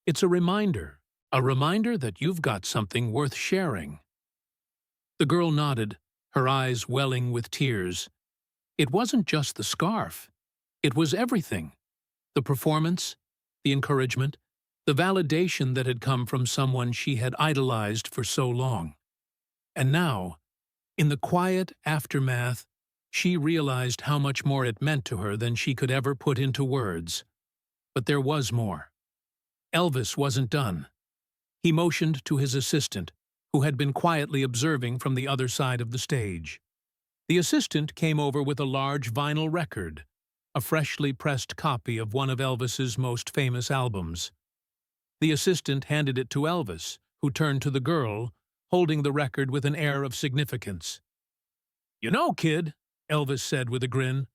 It's a reminder that you've got something worth sharing." The girl nodded, her eyes welling with tears. It wasn't just the scarf. It was everything. The performance, the encouragement, the validation that had come from someone she had idolized for so long. And now, in the quiet aftermath, she realized how much more it meant to her than she could ever put into words. But there was more. Elvis wasn't done. He motioned to his assistant, who had been quietly observing from the other side of the stage. The assistant came over with a large vinyl record, a freshly pressed copy of one of Elvis's most famous albums. The assistant handed it to Elvis, who turned to the girl, holding the record with an air of significance. "You know, kid," Elvis said with a grin,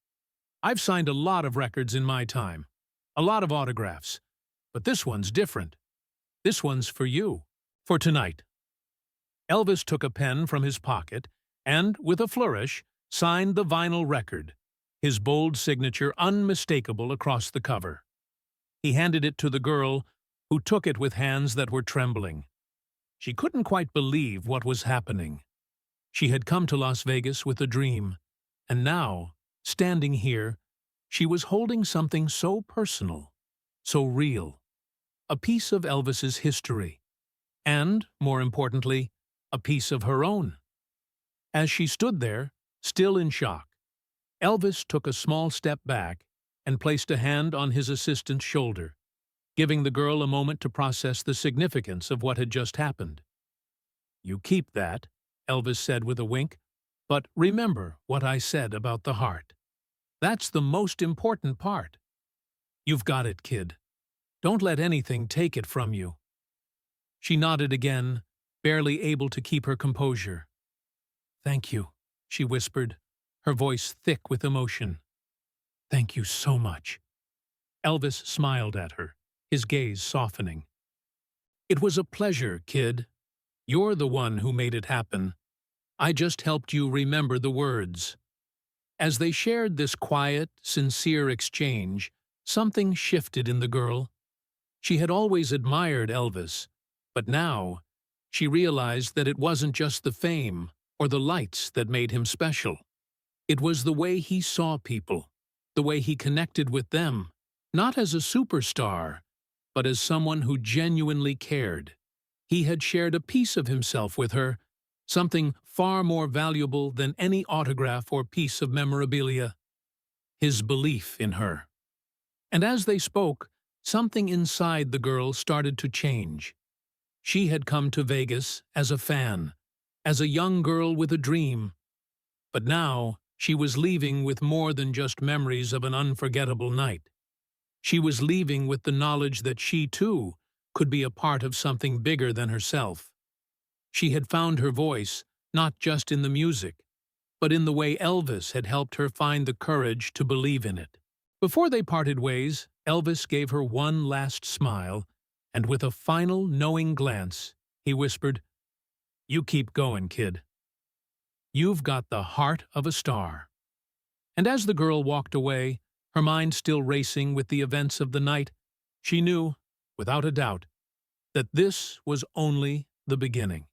"I've signed a lot of records in my time, a lot of autographs, but this one's different. This one's for you, for tonight." Elvis took a pen from his pocket and, with a flourish, signed the vinyl record, his bold signature unmistakable across the cover. He handed it to the girl, who took it with hands that were trembling. She couldn't quite believe what was happening. She had come to Las Vegas with a dream, and now, standing here, she was holding something so personal, so real, a piece of Elvis's history, and, more importantly, a piece of her own. As she stood there, still in shock, Elvis took a small step back and placed a hand on his assistant's shoulder, giving the girl a moment to process the significance of what had just happened. "You keep that," Elvis said with a wink, "but remember what I said about the heart. That's the most important part. You've got it, kid. Don't let anything take it from you." She nodded again, barely able to keep her composure. "Thank you," she whispered, her voice thick with emotion. "Thank you so much." Elvis smiled at her, his gaze softening. "It was a pleasure, kid. You're the one who made it happen. I just helped you remember the words." As they shared this quiet, sincere exchange, something shifted in the girl. She had always admired Elvis, but now she realized that it wasn't just the fame or the lights that made him special. It was the way he saw people, the way he connected with them, not as a superstar, but as someone who genuinely cared. He had shared a piece of himself with her, something far more valuable than any autograph or piece of memorabilia: his belief in her. And as they spoke, something inside the girl started to change. She had come to Vegas as a fan, as a young girl with a dream. But now she was leaving with more than just memories of an unforgettable night. She was leaving with the knowledge that she, too, could be a part of something bigger than herself. She had found her voice, not just in the music, but in the way Elvis had helped her find the courage to believe in it. Before they parted ways, Elvis gave her one last smile, and with a final knowing glance, he whispered, "You keep going, kid. You've got the heart of a star." And as the girl walked away, her mind still racing with the events of the night, she knew, without a doubt, that this was only the beginning.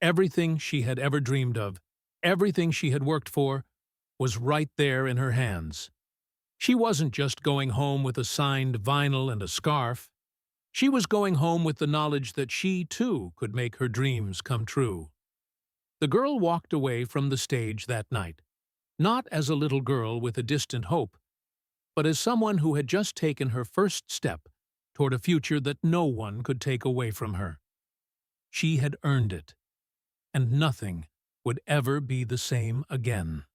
Everything she had ever dreamed of, everything she had worked for, was right there in her hands. She wasn't just going home with a signed vinyl and a scarf. She was going home with the knowledge that she, too, could make her dreams come true. The girl walked away from the stage that night, not as a little girl with a distant hope, but as someone who had just taken her first step toward a future that no one could take away from her. She had earned it, and nothing would ever be the same again.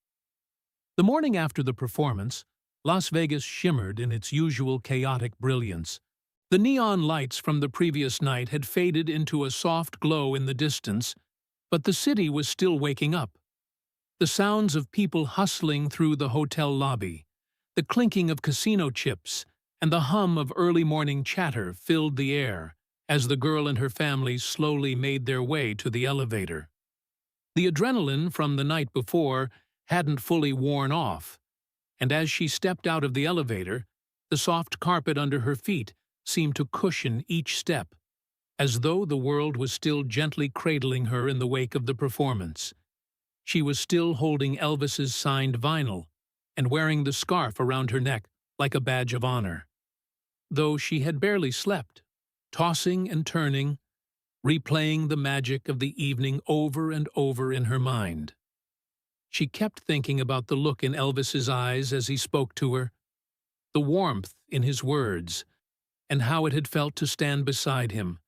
The morning after the performance, Las Vegas shimmered in its usual chaotic brilliance. The neon lights from the previous night had faded into a soft glow in the distance, but the city was still waking up. The sounds of people hustling through the hotel lobby, the clinking of casino chips, and the hum of early morning chatter filled the air as the girl and her family slowly made their way to the elevator. The adrenaline from the night before hadn't fully worn off, and as she stepped out of the elevator, the soft carpet under her feet seemed to cushion each step, as though the world was still gently cradling her in the wake of the performance. She was still holding Elvis's signed vinyl and wearing the scarf around her neck like a badge of honor. Though she had barely slept, tossing and turning, replaying the magic of the evening over and over in her mind. She kept thinking about the look in Elvis's eyes as he spoke to her, the warmth in his words, and how it had felt to stand beside him,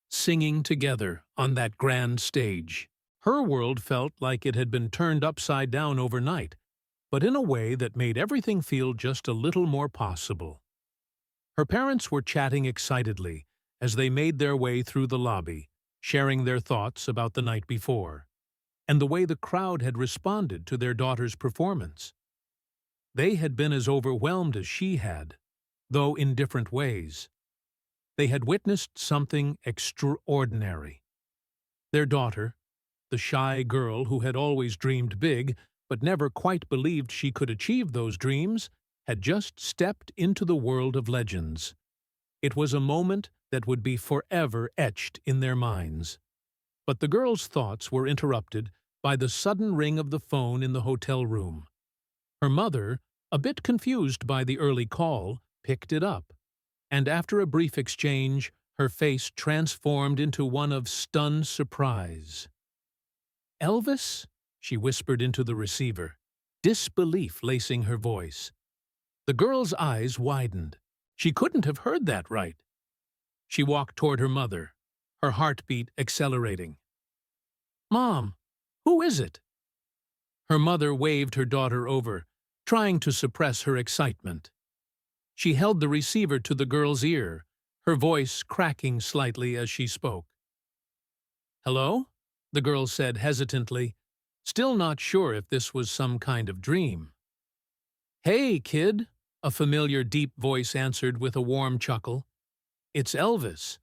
singing together on that grand stage. Her world felt like it had been turned upside down overnight, but in a way that made everything feel just a little more possible. Her parents were chatting excitedly as they made their way through the lobby, sharing their thoughts about the night before, and the way the crowd had responded to their daughter's performance. They had been as overwhelmed as she had, though in different ways. They had witnessed something extraordinary. Their daughter, the shy girl who had always dreamed big but never quite believed she could achieve those dreams, had just stepped into the world of legends. It was a moment that would be forever etched in their minds. But the girl's thoughts were interrupted by the sudden ring of the phone in the hotel room. Her mother, a bit confused by the early call, picked it up, and after a brief exchange, her face transformed into one of stunned surprise. "Elvis?" she whispered into the receiver, disbelief lacing her voice. The girl's eyes widened. She couldn't have heard that right. She walked toward her mother, her heartbeat accelerating. "Mom, who is it?" Her mother waved her daughter over, trying to suppress her excitement. She held the receiver to the girl's ear, her voice cracking slightly as she spoke. "Hello?" the girl said hesitantly, still not sure if this was some kind of dream. "Hey, kid," a familiar deep voice answered with a warm chuckle. "It's Elvis.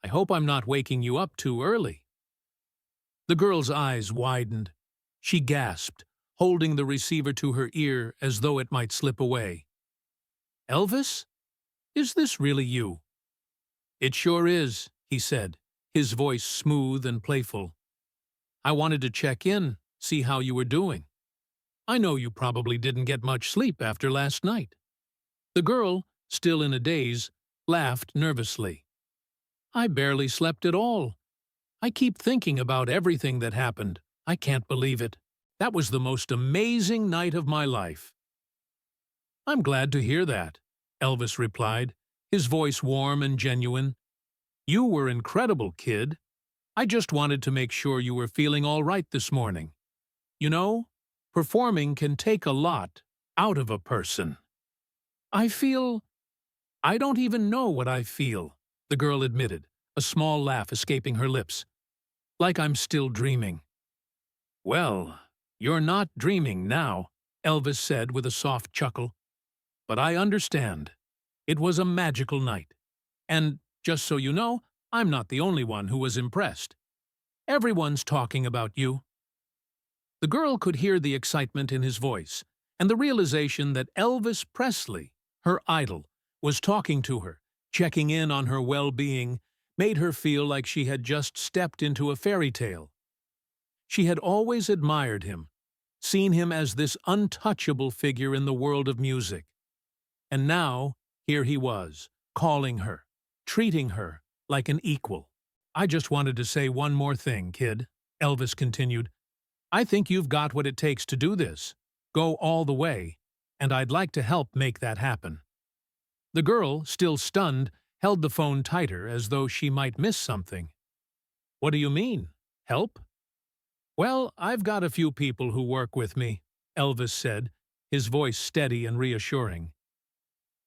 I hope I'm not waking you up too early." The girl's eyes widened. She gasped, holding the receiver to her ear as though it might slip away. "Elvis? Is this really you?" "It sure is," he said, his voice smooth and playful. "I wanted to check in, see how you were doing. I know you probably didn't get much sleep after last night." The girl, still in a daze, laughed nervously. "I barely slept at all. I keep thinking about everything that happened. I can't believe it. That was the most amazing night of my life." "I'm glad to hear that," Elvis replied, his voice warm and genuine. "You were incredible, kid. I just wanted to make sure you were feeling all right this morning. You know, performing can take a lot out of a person." I don't even know what I feel," the girl admitted, a small laugh escaping her lips. "Like I'm still dreaming." "Well, you're not dreaming now," Elvis said with a soft chuckle. "But I understand. It was a magical night. And, just so you know, I'm not the only one who was impressed. Everyone's talking about you." The girl could hear the excitement in his voice, and the realization that Elvis Presley, her idol, was talking to her, checking in on her well-being, made her feel like she had just stepped into a fairy tale. She had always admired him, seen him as this untouchable figure in the world of music. And now, here he was, calling her, treating her like an equal. "I just wanted to say one more thing, kid," Elvis continued. "I think you've got what it takes to do this. Go all the way, and I'd like to help make that happen." The girl, still stunned, held the phone tighter as though she might miss something. "What do you mean? Help?" "Well, I've got a few people who work with me," Elvis said, his voice steady and reassuring.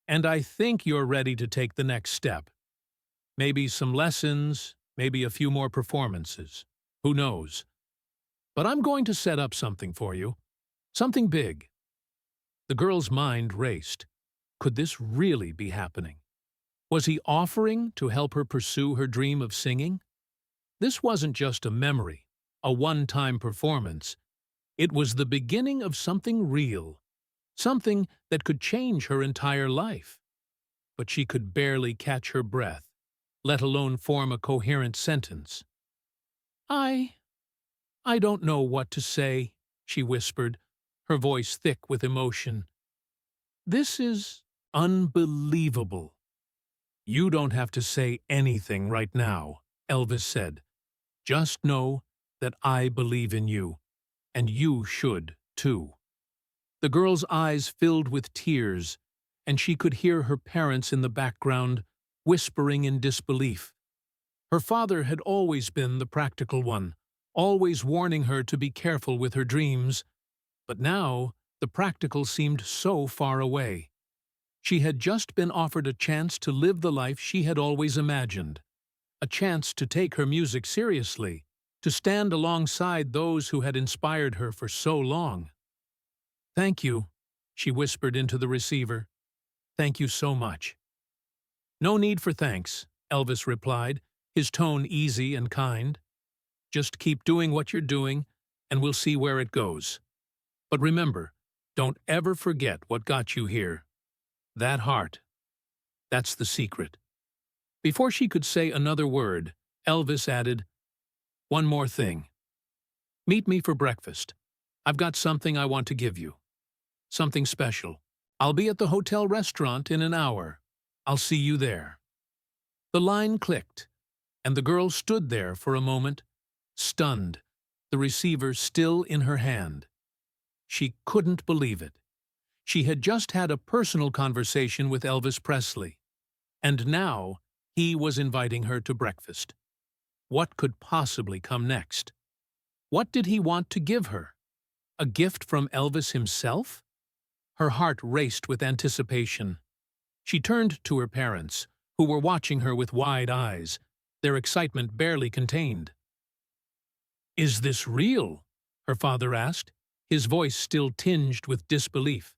"And I think you're ready to take the next step. Maybe some lessons, maybe a few more performances. Who knows? But I'm going to set up something for you. Something big." The girl's mind raced. Could this really be happening? Was he offering to help her pursue her dream of singing? This wasn't just a memory, a one-time performance. It was the beginning of something real, something that could change her entire life. But she could barely catch her breath, let alone form a coherent sentence. I don't know what to say," she whispered, her voice thick with emotion. "This is unbelievable." "You don't have to say anything right now," Elvis said. "Just know that I believe in you, and you should, too." The girl's eyes filled with tears, and she could hear her parents in the background, whispering in disbelief. Her father had always been the practical one, always warning her to be careful with her dreams, but now the practical seemed so far away. She had just been offered a chance to live the life she had always imagined, a chance to take her music seriously, to stand alongside those who had inspired her for so long. "Thank you," she whispered into the receiver. "Thank you so much." "No need for thanks," Elvis replied, his tone easy and kind. "Just keep doing what you're doing, and we'll see where it goes. But remember, don't ever forget what got you here. That heart. That's the secret." Before she could say another word, Elvis added, "One more thing. Meet me for breakfast. I've got something I want to give you. Something special. I'll be at the hotel restaurant in an hour. I'll see you there." The line clicked, and the girl stood there for a moment, stunned, the receiver still in her hand. She couldn't believe it. She had just had a personal conversation with Elvis Presley, and now he was inviting her to breakfast. What could possibly come next? What did he want to give her? A gift from Elvis himself? Her heart raced with anticipation. She turned to her parents, who were watching her with wide eyes, their excitement barely contained. "Is this real?" her father asked, his voice still tinged with disbelief.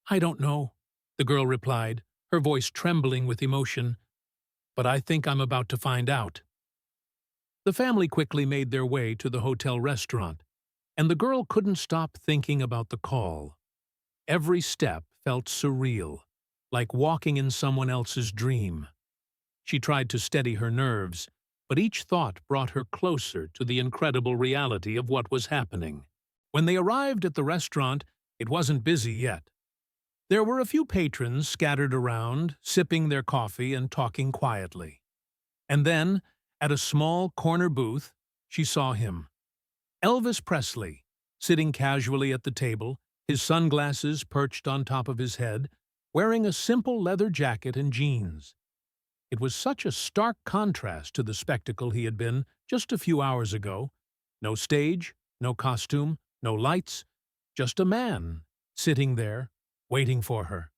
"I don't know," the girl replied, her voice trembling with emotion, "but I think I'm about to find out." The family quickly made their way to the hotel restaurant, and the girl couldn't stop thinking about the call. Every step felt surreal, like walking in someone else's dream. She tried to steady her nerves, but each thought brought her closer to the incredible reality of what was happening. When they arrived at the restaurant, it wasn't busy yet. There were a few patrons scattered around, sipping their coffee and talking quietly. And then, at a small corner booth, she saw him. Elvis Presley, sitting casually at the table, his sunglasses perched on top of his head, wearing a simple leather jacket and jeans. It was such a stark contrast to the spectacle he had been just a few hours ago. No stage, no costume, no lights, just a man, sitting there, waiting for her.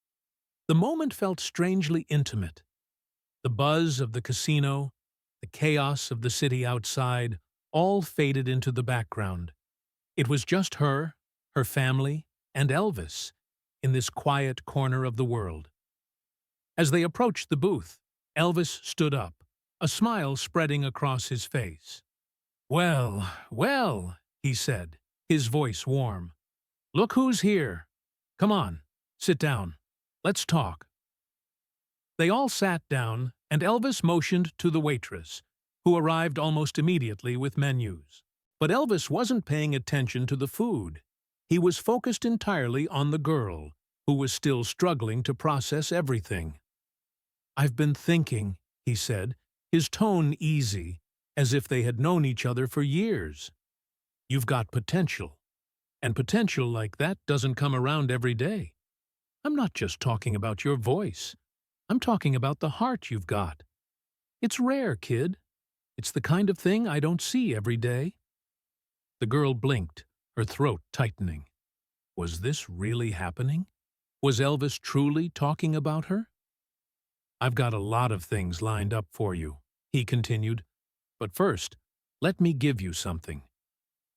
The moment felt strangely intimate. The buzz of the casino, the chaos of the city outside, all faded into the background. It was just her, her family, and Elvis in this quiet corner of the world. As they approached the booth, Elvis stood up, a smile spreading across his face. "Well, well," he said, his voice warm. "Look who's here. Come on, sit down. Let's talk." They all sat down, and Elvis motioned to the waitress, who arrived almost immediately with menus. But Elvis wasn't paying attention to the food. He was focused entirely on the girl, who was still struggling to process everything. "I've been thinking," he said, his tone easy, as if they had known each other for years. "You've got potential, and potential like that doesn't come around every day. I'm not just talking about your voice. I'm talking about the heart you've got. It's rare, kid. It's the kind of thing I don't see every day." The girl blinked, her throat tightening. Was this really happening? Was Elvis truly talking about her? "I've got a lot of things lined up for you," he continued. "But first, let me give you something.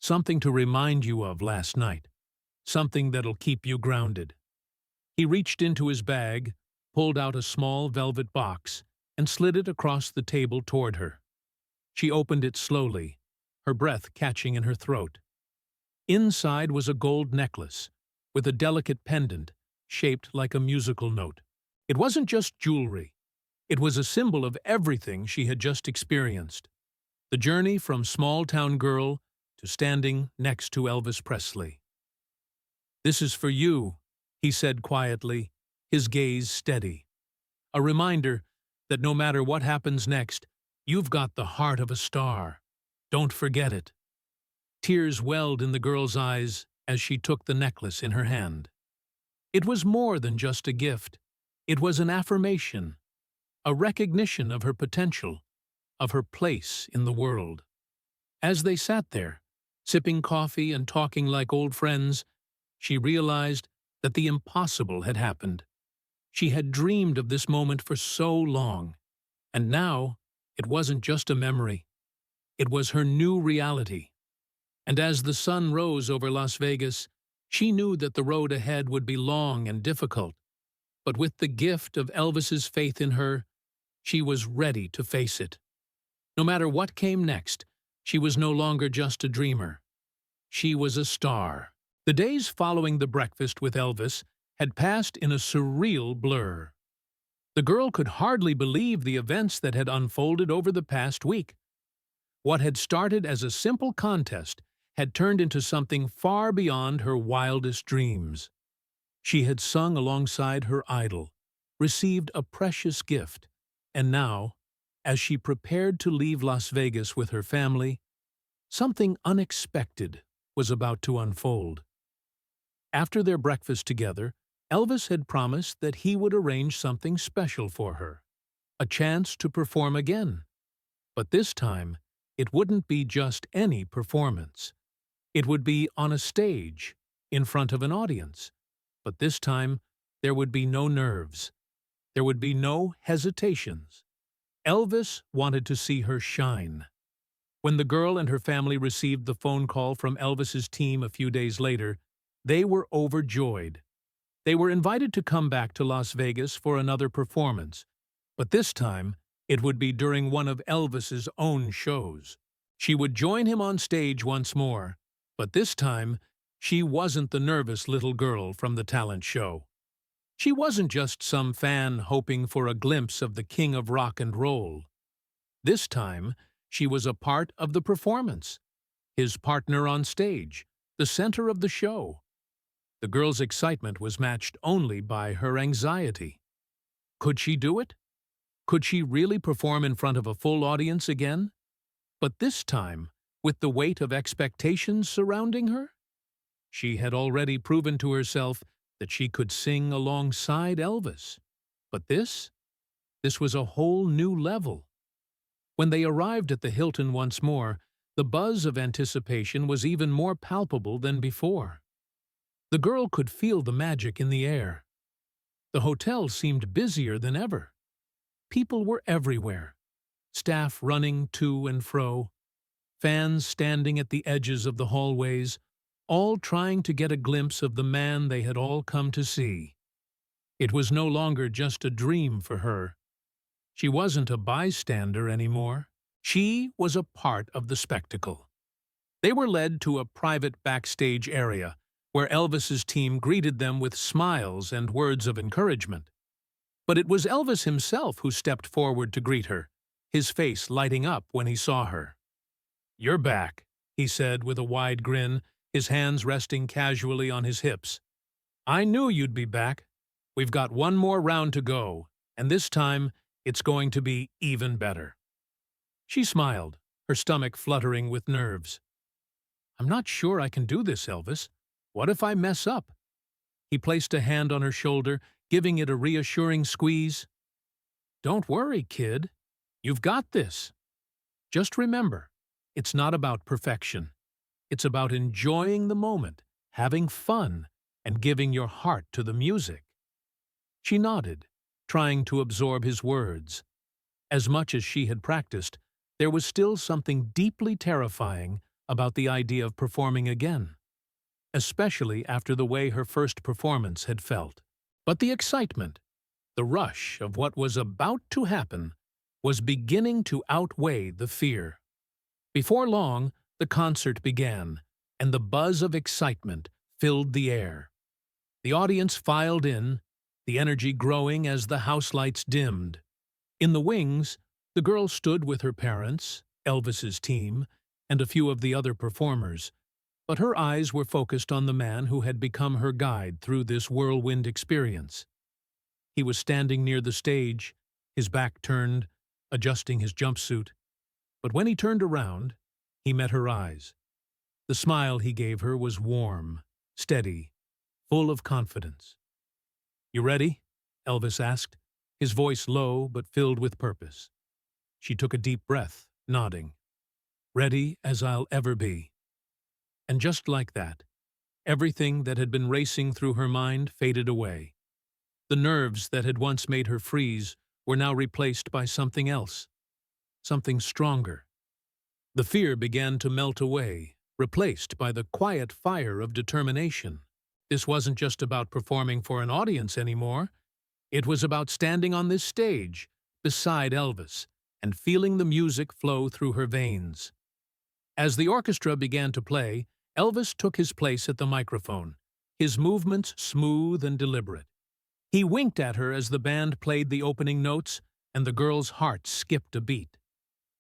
Something to remind you of last night. Something that'll keep you grounded." He reached into his bag, pulled out a small velvet box, and slid it across the table toward her. She opened it slowly, her breath catching in her throat. Inside was a gold necklace, with a delicate pendant, shaped like a musical note. It wasn't just jewelry. It was a symbol of everything she had just experienced. The journey from small-town girl to standing next to Elvis Presley. "This is for you," he said quietly, his gaze steady. "A reminder that no matter what happens next, you've got the heart of a star. Don't forget it." Tears welled in the girl's eyes as she took the necklace in her hand. It was more than just a gift. It was an affirmation, a recognition of her potential, of her place in the world. As they sat there, sipping coffee and talking like old friends, she realized that the impossible had happened. She had dreamed of this moment for so long, and now it wasn't just a memory. It was her new reality. And as the sun rose over Las Vegas, she knew that the road ahead would be long and difficult. But with the gift of Elvis's faith in her, she was ready to face it. No matter what came next, she was no longer just a dreamer. She was a star. The days following the breakfast with Elvis had passed in a surreal blur. The girl could hardly believe the events that had unfolded over the past week. What had started as a simple contest had turned into something far beyond her wildest dreams. She had sung alongside her idol, received a precious gift, and now, as she prepared to leave Las Vegas with her family, something unexpected was about to unfold. After their breakfast together, Elvis had promised that he would arrange something special for her, a chance to perform again. But this time, it wouldn't be just any performance. It would be on a stage, in front of an audience. But this time, there would be no nerves. There would be no hesitations. Elvis wanted to see her shine. When the girl and her family received the phone call from Elvis's team a few days later, they were overjoyed. They were invited to come back to Las Vegas for another performance, but this time it would be during one of Elvis's own shows. She would join him on stage once more, but this time she wasn't the nervous little girl from the talent show. She wasn't just some fan hoping for a glimpse of the king of rock and roll. This time, she was a part of the performance, his partner on stage, the center of the show. The girl's excitement was matched only by her anxiety. Could she do it? Could she really perform in front of a full audience again? But this time, with the weight of expectations surrounding her? She had already proven to herself that she could sing alongside Elvis. But this was a whole new level. When they arrived at the Hilton once more, the buzz of anticipation was even more palpable than before. The girl could feel the magic in the air. The hotel seemed busier than ever. People were everywhere, staff running to and fro, fans standing at the edges of the hallways, all trying to get a glimpse of the man they had all come to see. It was no longer just a dream for her. She wasn't a bystander anymore. She was a part of the spectacle. They were led to a private backstage area, where Elvis's team greeted them with smiles and words of encouragement. But it was Elvis himself who stepped forward to greet her, his face lighting up when he saw her. "You're back," he said with a wide grin, his hands resting casually on his hips. "I knew you'd be back. We've got one more round to go, and this time it's going to be even better." She smiled, her stomach fluttering with nerves. "I'm not sure I can do this, Elvis. What if I mess up?" He placed a hand on her shoulder, giving it a reassuring squeeze. "Don't worry, kid. You've got this. Just remember, it's not about perfection. It's about enjoying the moment, having fun, and giving your heart to the music." She nodded, trying to absorb his words. As much as she had practiced, there was still something deeply terrifying about the idea of performing again, especially after the way her first performance had felt. But the excitement, the rush of what was about to happen, was beginning to outweigh the fear. Before long, the concert began, and the buzz of excitement filled the air. The audience filed in, the energy growing as the house lights dimmed. In the wings, the girl stood with her parents, Elvis's team, and a few of the other performers, but her eyes were focused on the man who had become her guide through this whirlwind experience. He was standing near the stage, his back turned, adjusting his jumpsuit. But when he turned around, he met her eyes. The smile he gave her was warm, steady, full of confidence. "You ready?" Elvis asked, his voice low but filled with purpose. She took a deep breath, nodding. "Ready as I'll ever be." And just like that, everything that had been racing through her mind faded away. The nerves that had once made her freeze were now replaced by something else, something stronger. The fear began to melt away, replaced by the quiet fire of determination. This wasn't just about performing for an audience anymore. It was about standing on this stage, beside Elvis, and feeling the music flow through her veins. As the orchestra began to play, Elvis took his place at the microphone, his movements smooth and deliberate. He winked at her as the band played the opening notes, and the girl's heart skipped a beat.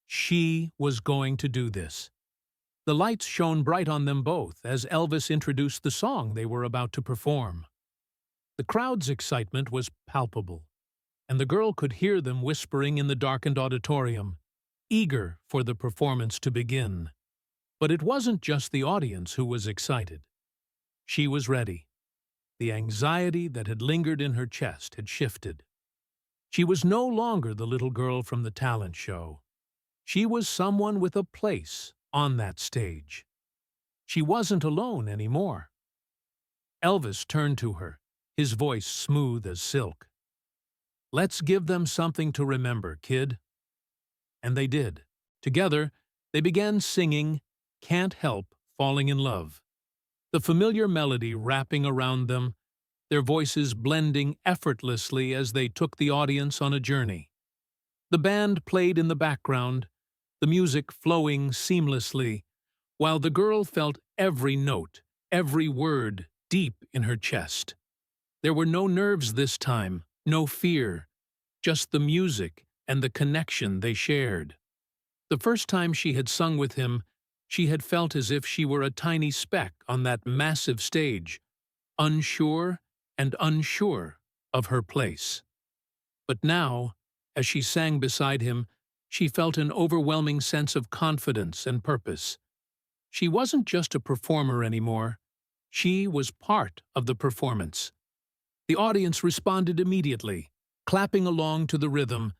She was going to do this. The lights shone bright on them both as Elvis introduced the song they were about to perform. The crowd's excitement was palpable, and the girl could hear them whispering in the darkened auditorium, eager for the performance to begin. But it wasn't just the audience who was excited. She was ready. The anxiety that had lingered in her chest had shifted. She was no longer the little girl from the talent show. She was someone with a place on that stage. She wasn't alone anymore. Elvis turned to her, his voice smooth as silk. "Let's give them something to remember, kid." And they did. Together, they began singing "Can't Help Falling in Love," the familiar melody wrapping around them, their voices blending effortlessly as they took the audience on a journey. The band played in the background, the music flowing seamlessly, while the girl felt every note, every word deep in her chest. There were no nerves this time, no fear, just the music and the connection they shared. The first time she had sung with him, she had felt as if she were a tiny speck on that massive stage, unsure and unsure of her place. But now, as she sang beside him, she felt an overwhelming sense of confidence and purpose. She wasn't just a performer anymore. She was part of the performance. The audience responded immediately, clapping along to the rhythm,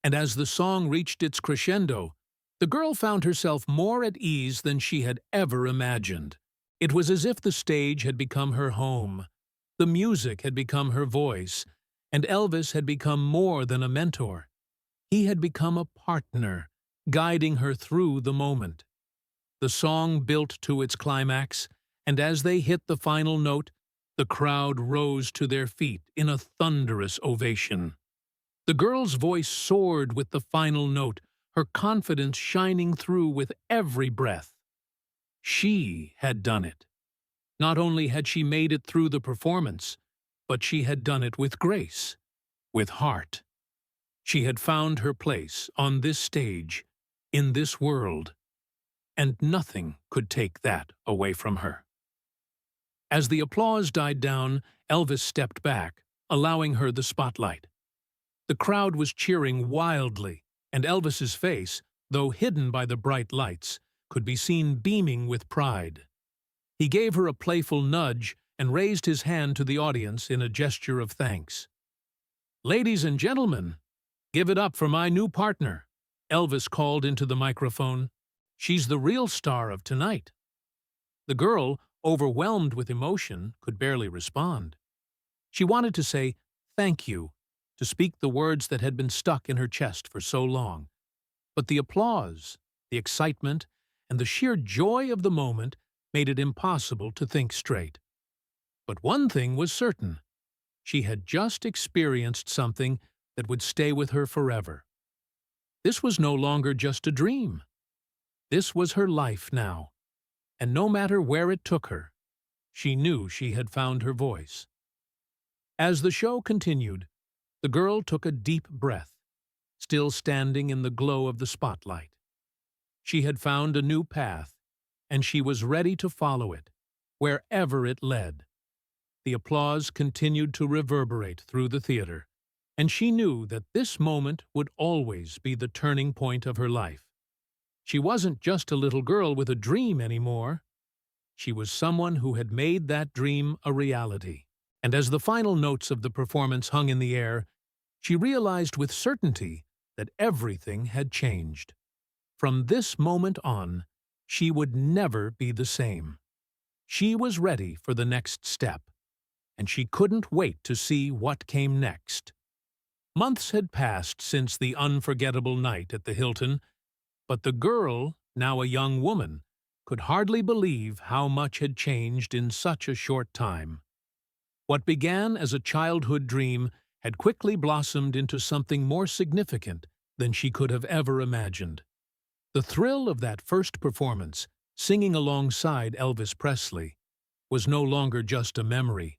and as the song reached its crescendo, the girl found herself more at ease than she had ever imagined. It was as if the stage had become her home, the music had become her voice, and Elvis had become more than a mentor. He had become a partner, guiding her through the moment. The song built to its climax, and as they hit the final note, the crowd rose to their feet in a thunderous ovation. The girl's voice soared with the final note, her confidence shining through with every breath. She had done it. Not only had she made it through the performance, but she had done it with grace, with heart. She had found her place on this stage, in this world, and nothing could take that away from her. As the applause died down, Elvis stepped back, allowing her the spotlight. The crowd was cheering wildly, and Elvis's face, though hidden by the bright lights, could be seen beaming with pride. He gave her a playful nudge and raised his hand to the audience in a gesture of thanks. "Ladies and gentlemen, give it up for my new partner," Elvis called into the microphone. "She's the real star of tonight." The girl, overwhelmed with emotion, could barely respond. She wanted to say, "Thank you," to speak the words that had been stuck in her chest for so long. But the applause, the excitement, and the sheer joy of the moment made it impossible to think straight. But one thing was certain. She had just experienced something that would stay with her forever. This was no longer just a dream. This was her life now, and no matter where it took her, she knew she had found her voice. As the show continued, the girl took a deep breath, still standing in the glow of the spotlight. She had found a new path, and she was ready to follow it, wherever it led. The applause continued to reverberate through the theater, and she knew that this moment would always be the turning point of her life. She wasn't just a little girl with a dream anymore. She was someone who had made that dream a reality. And as the final notes of the performance hung in the air, she realized with certainty that everything had changed. From this moment on, she would never be the same. She was ready for the next step, and she couldn't wait to see what came next. Months had passed since the unforgettable night at the Hilton, but the girl, now a young woman, could hardly believe how much had changed in such a short time. What began as a childhood dream had quickly blossomed into something more significant than she could have ever imagined. The thrill of that first performance, singing alongside Elvis Presley, was no longer just a memory.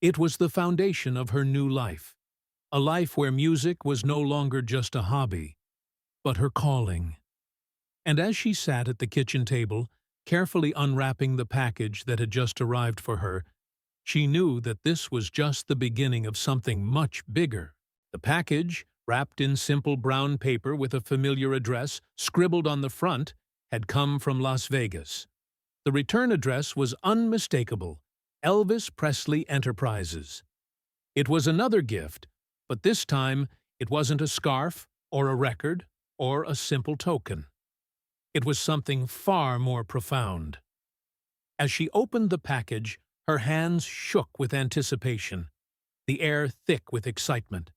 It was the foundation of her new life, a life where music was no longer just a hobby, but her calling. And as she sat at the kitchen table, carefully unwrapping the package that had just arrived for her, she knew that this was just the beginning of something much bigger. The package, wrapped in simple brown paper with a familiar address scribbled on the front, had come from Las Vegas. The return address was unmistakable: Elvis Presley Enterprises. It was another gift, but this time it wasn't a scarf or a record or a simple token. It was something far more profound. As she opened the package, her hands shook with anticipation, the air thick with excitement.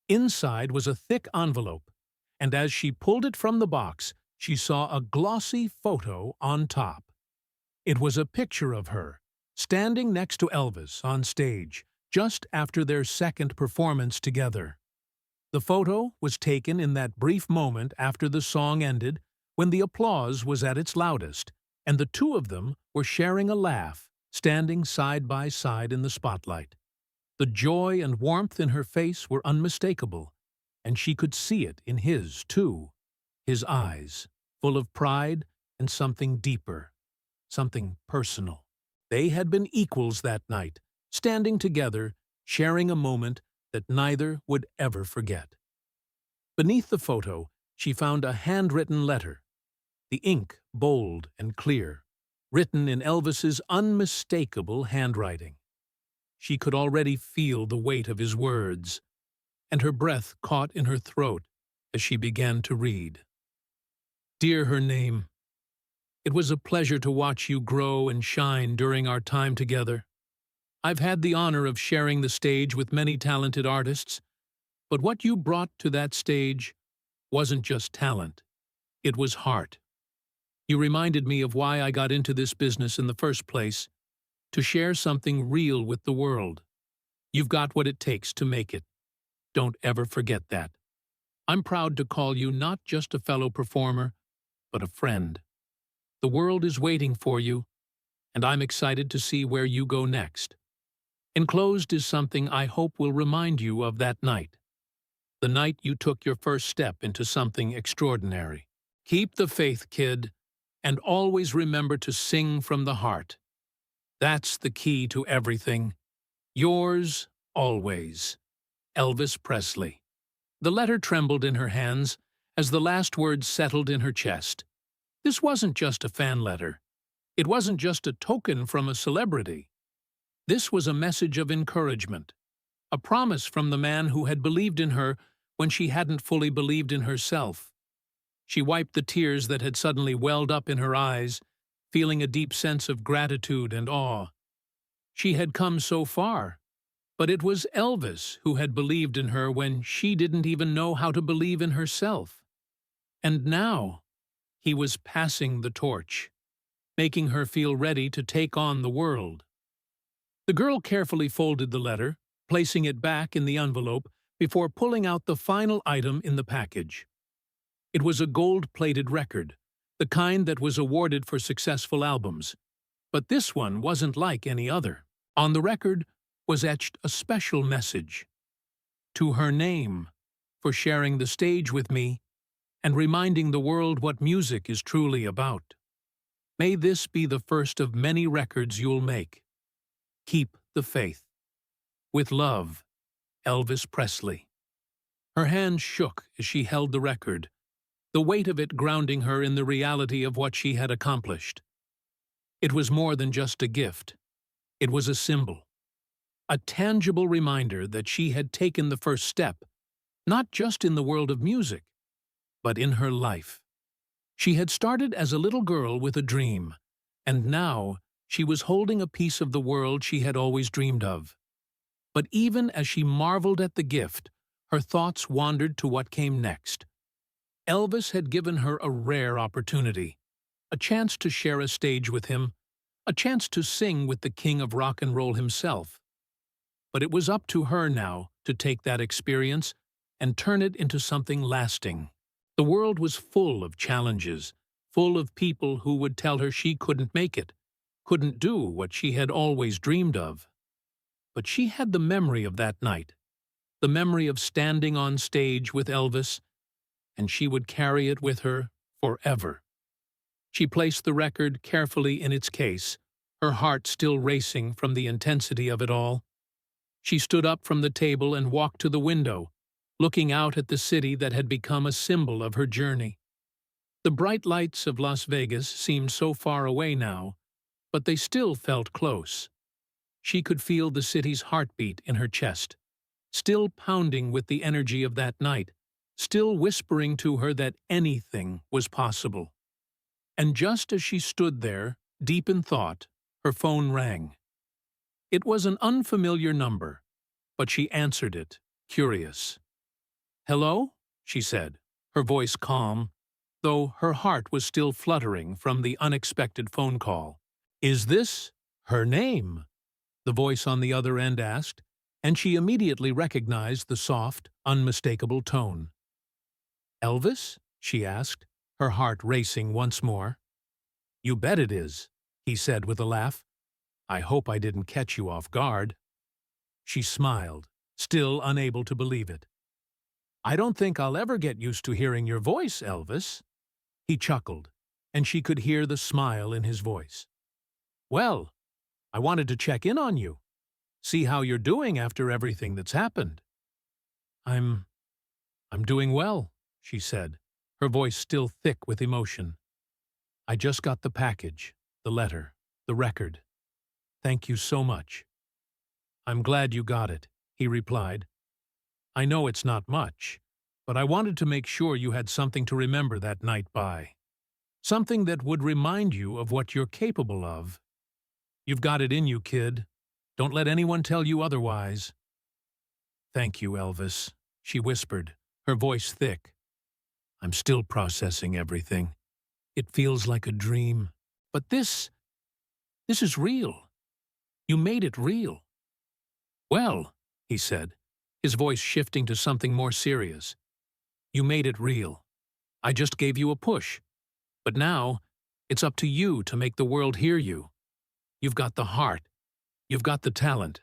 Inside was a thick envelope, and as she pulled it from the box, she saw a glossy photo on top. It was a picture of her, standing next to Elvis on stage, just after their second performance together. The photo was taken in that brief moment after the song ended, when the applause was at its loudest, and the two of them were sharing a laugh, standing side by side in the spotlight. The joy and warmth in her face were unmistakable, and she could see it in his, too. His eyes, full of pride and something deeper, something personal. They had been equals that night, standing together, sharing a moment that neither would ever forget. Beneath the photo, she found a handwritten letter, the ink bold and clear, written in Elvis's unmistakable handwriting. She could already feel the weight of his words, and her breath caught in her throat as she began to read. Dear her name, it was a pleasure to watch you grow and shine during our time together. I've had the honor of sharing the stage with many talented artists, but what you brought to that stage wasn't just talent, it was heart. You reminded me of why I got into this business in the first place, to share something real with the world. You've got what it takes to make it. Don't ever forget that. I'm proud to call you not just a fellow performer, but a friend. The world is waiting for you, and I'm excited to see where you go next. Enclosed is something I hope will remind you of that night. The night you took your first step into something extraordinary. Keep the faith, kid, and always remember to sing from the heart. That's the key to everything. Yours, always, Elvis Presley. The letter trembled in her hands as the last words settled in her chest. This wasn't just a fan letter. It wasn't just a token from a celebrity. This was a message of encouragement, a promise from the man who had believed in her when she hadn't fully believed in herself. She wiped the tears that had suddenly welled up in her eyes, feeling a deep sense of gratitude and awe. She had come so far, but it was Elvis who had believed in her when she didn't even know how to believe in herself. And now, he was passing the torch, making her feel ready to take on the world. The girl carefully folded the letter, placing it back in the envelope before pulling out the final item in the package. It was a gold-plated record, the kind that was awarded for successful albums. But this one wasn't like any other. On the record was etched a special message. To her name, for sharing the stage with me and reminding the world what music is truly about. May this be the first of many records you'll make. Keep the faith. With love, Elvis Presley. Her hand shook as she held the record, the weight of it grounding her in the reality of what she had accomplished. It was more than just a gift. It was a symbol, a tangible reminder that she had taken the first step, not just in the world of music, but in her life. She had started as a little girl with a dream, and now she was holding a piece of the world she had always dreamed of. But even as she marveled at the gift, her thoughts wandered to what came next. Elvis had given her a rare opportunity, a chance to share a stage with him, a chance to sing with the king of rock and roll himself. But it was up to her now to take that experience and turn it into something lasting. The world was full of challenges, full of people who would tell her she couldn't make it, couldn't do what she had always dreamed of. But she had the memory of that night, the memory of standing on stage with Elvis, and she would carry it with her forever. She placed the record carefully in its case, her heart still racing from the intensity of it all. She stood up from the table and walked to the window, looking out at the city that had become a symbol of her journey. The bright lights of Las Vegas seemed so far away now, but they still felt close. She could feel the city's heartbeat in her chest, still pounding with the energy of that night, still whispering to her that anything was possible. And just as she stood there, deep in thought, her phone rang. It was an unfamiliar number, but she answered it, curious. "Hello?" she said, her voice calm, though her heart was still fluttering from the unexpected phone call. "Is this her name?" the voice on the other end asked, and she immediately recognized the soft, unmistakable tone. "Elvis?" she asked, her heart racing once more. "You bet it is," he said with a laugh. "I hope I didn't catch you off guard." She smiled, still unable to believe it. "I don't think I'll ever get used to hearing your voice, Elvis." He chuckled, and she could hear the smile in his voice. "Well, I wanted to check in on you, see how you're doing after everything that's happened." I'm doing well," she said, her voice still thick with emotion. "I just got the package, the letter, the record. Thank you so much." "I'm glad you got it," he replied. "I know it's not much, but I wanted to make sure you had something to remember that night by. Something that would remind you of what you're capable of. You've got it in you, kid. Don't let anyone tell you otherwise." "Thank you, Elvis," she whispered, her voice thick. "I'm still processing everything. It feels like a dream. But this is real. You made it real." "Well," he said, his voice shifting to something more serious, "you made it real. I just gave you a push. But now, it's up to you to make the world hear you. You've got the heart. You've got the talent.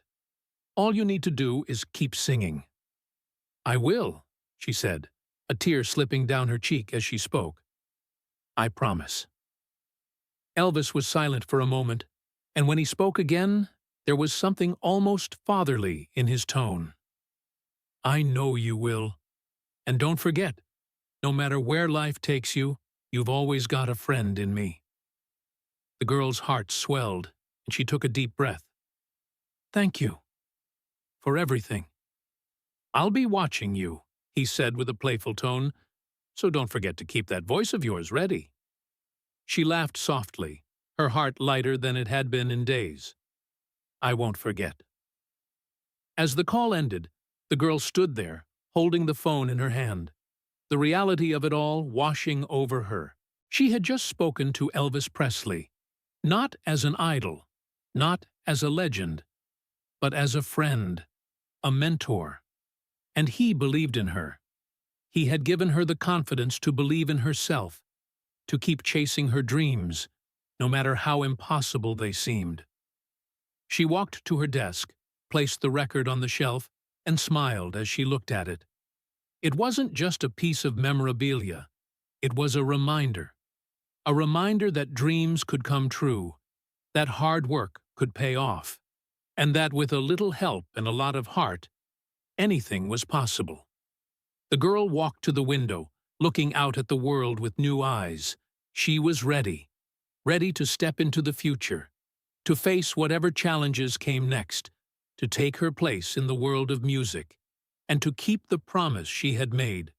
All you need to do is keep singing." "I will," she said, a tear slipping down her cheek as she spoke. "I promise." Elvis was silent for a moment, and when he spoke again, there was something almost fatherly in his tone. "I know you will. And don't forget, no matter where life takes you, you've always got a friend in me." The girl's heart swelled, and she took a deep breath. "Thank you. For everything." "I'll be watching you," he said with a playful tone, "so don't forget to keep that voice of yours ready." She laughed softly, her heart lighter than it had been in days. "I won't forget." As the call ended, the girl stood there, holding the phone in her hand, the reality of it all washing over her. She had just spoken to Elvis Presley, not as an idol, not as a legend, but as a friend, a mentor. And he believed in her. He had given her the confidence to believe in herself, to keep chasing her dreams, no matter how impossible they seemed. She walked to her desk, placed the record on the shelf, and smiled as she looked at it. It wasn't just a piece of memorabilia. It was a reminder that dreams could come true, that hard work could pay off, and that with a little help and a lot of heart, anything was possible. The girl walked to the window, looking out at the world with new eyes. She was ready to step into the future, to face whatever challenges came next, to take her place in the world of music, and to keep the promise she had made,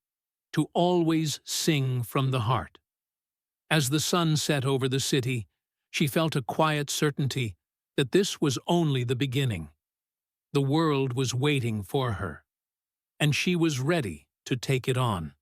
to always sing from the heart. As the sun set over the city, she felt a quiet certainty that this was only the beginning. The world was waiting for her, and she was ready to take it on.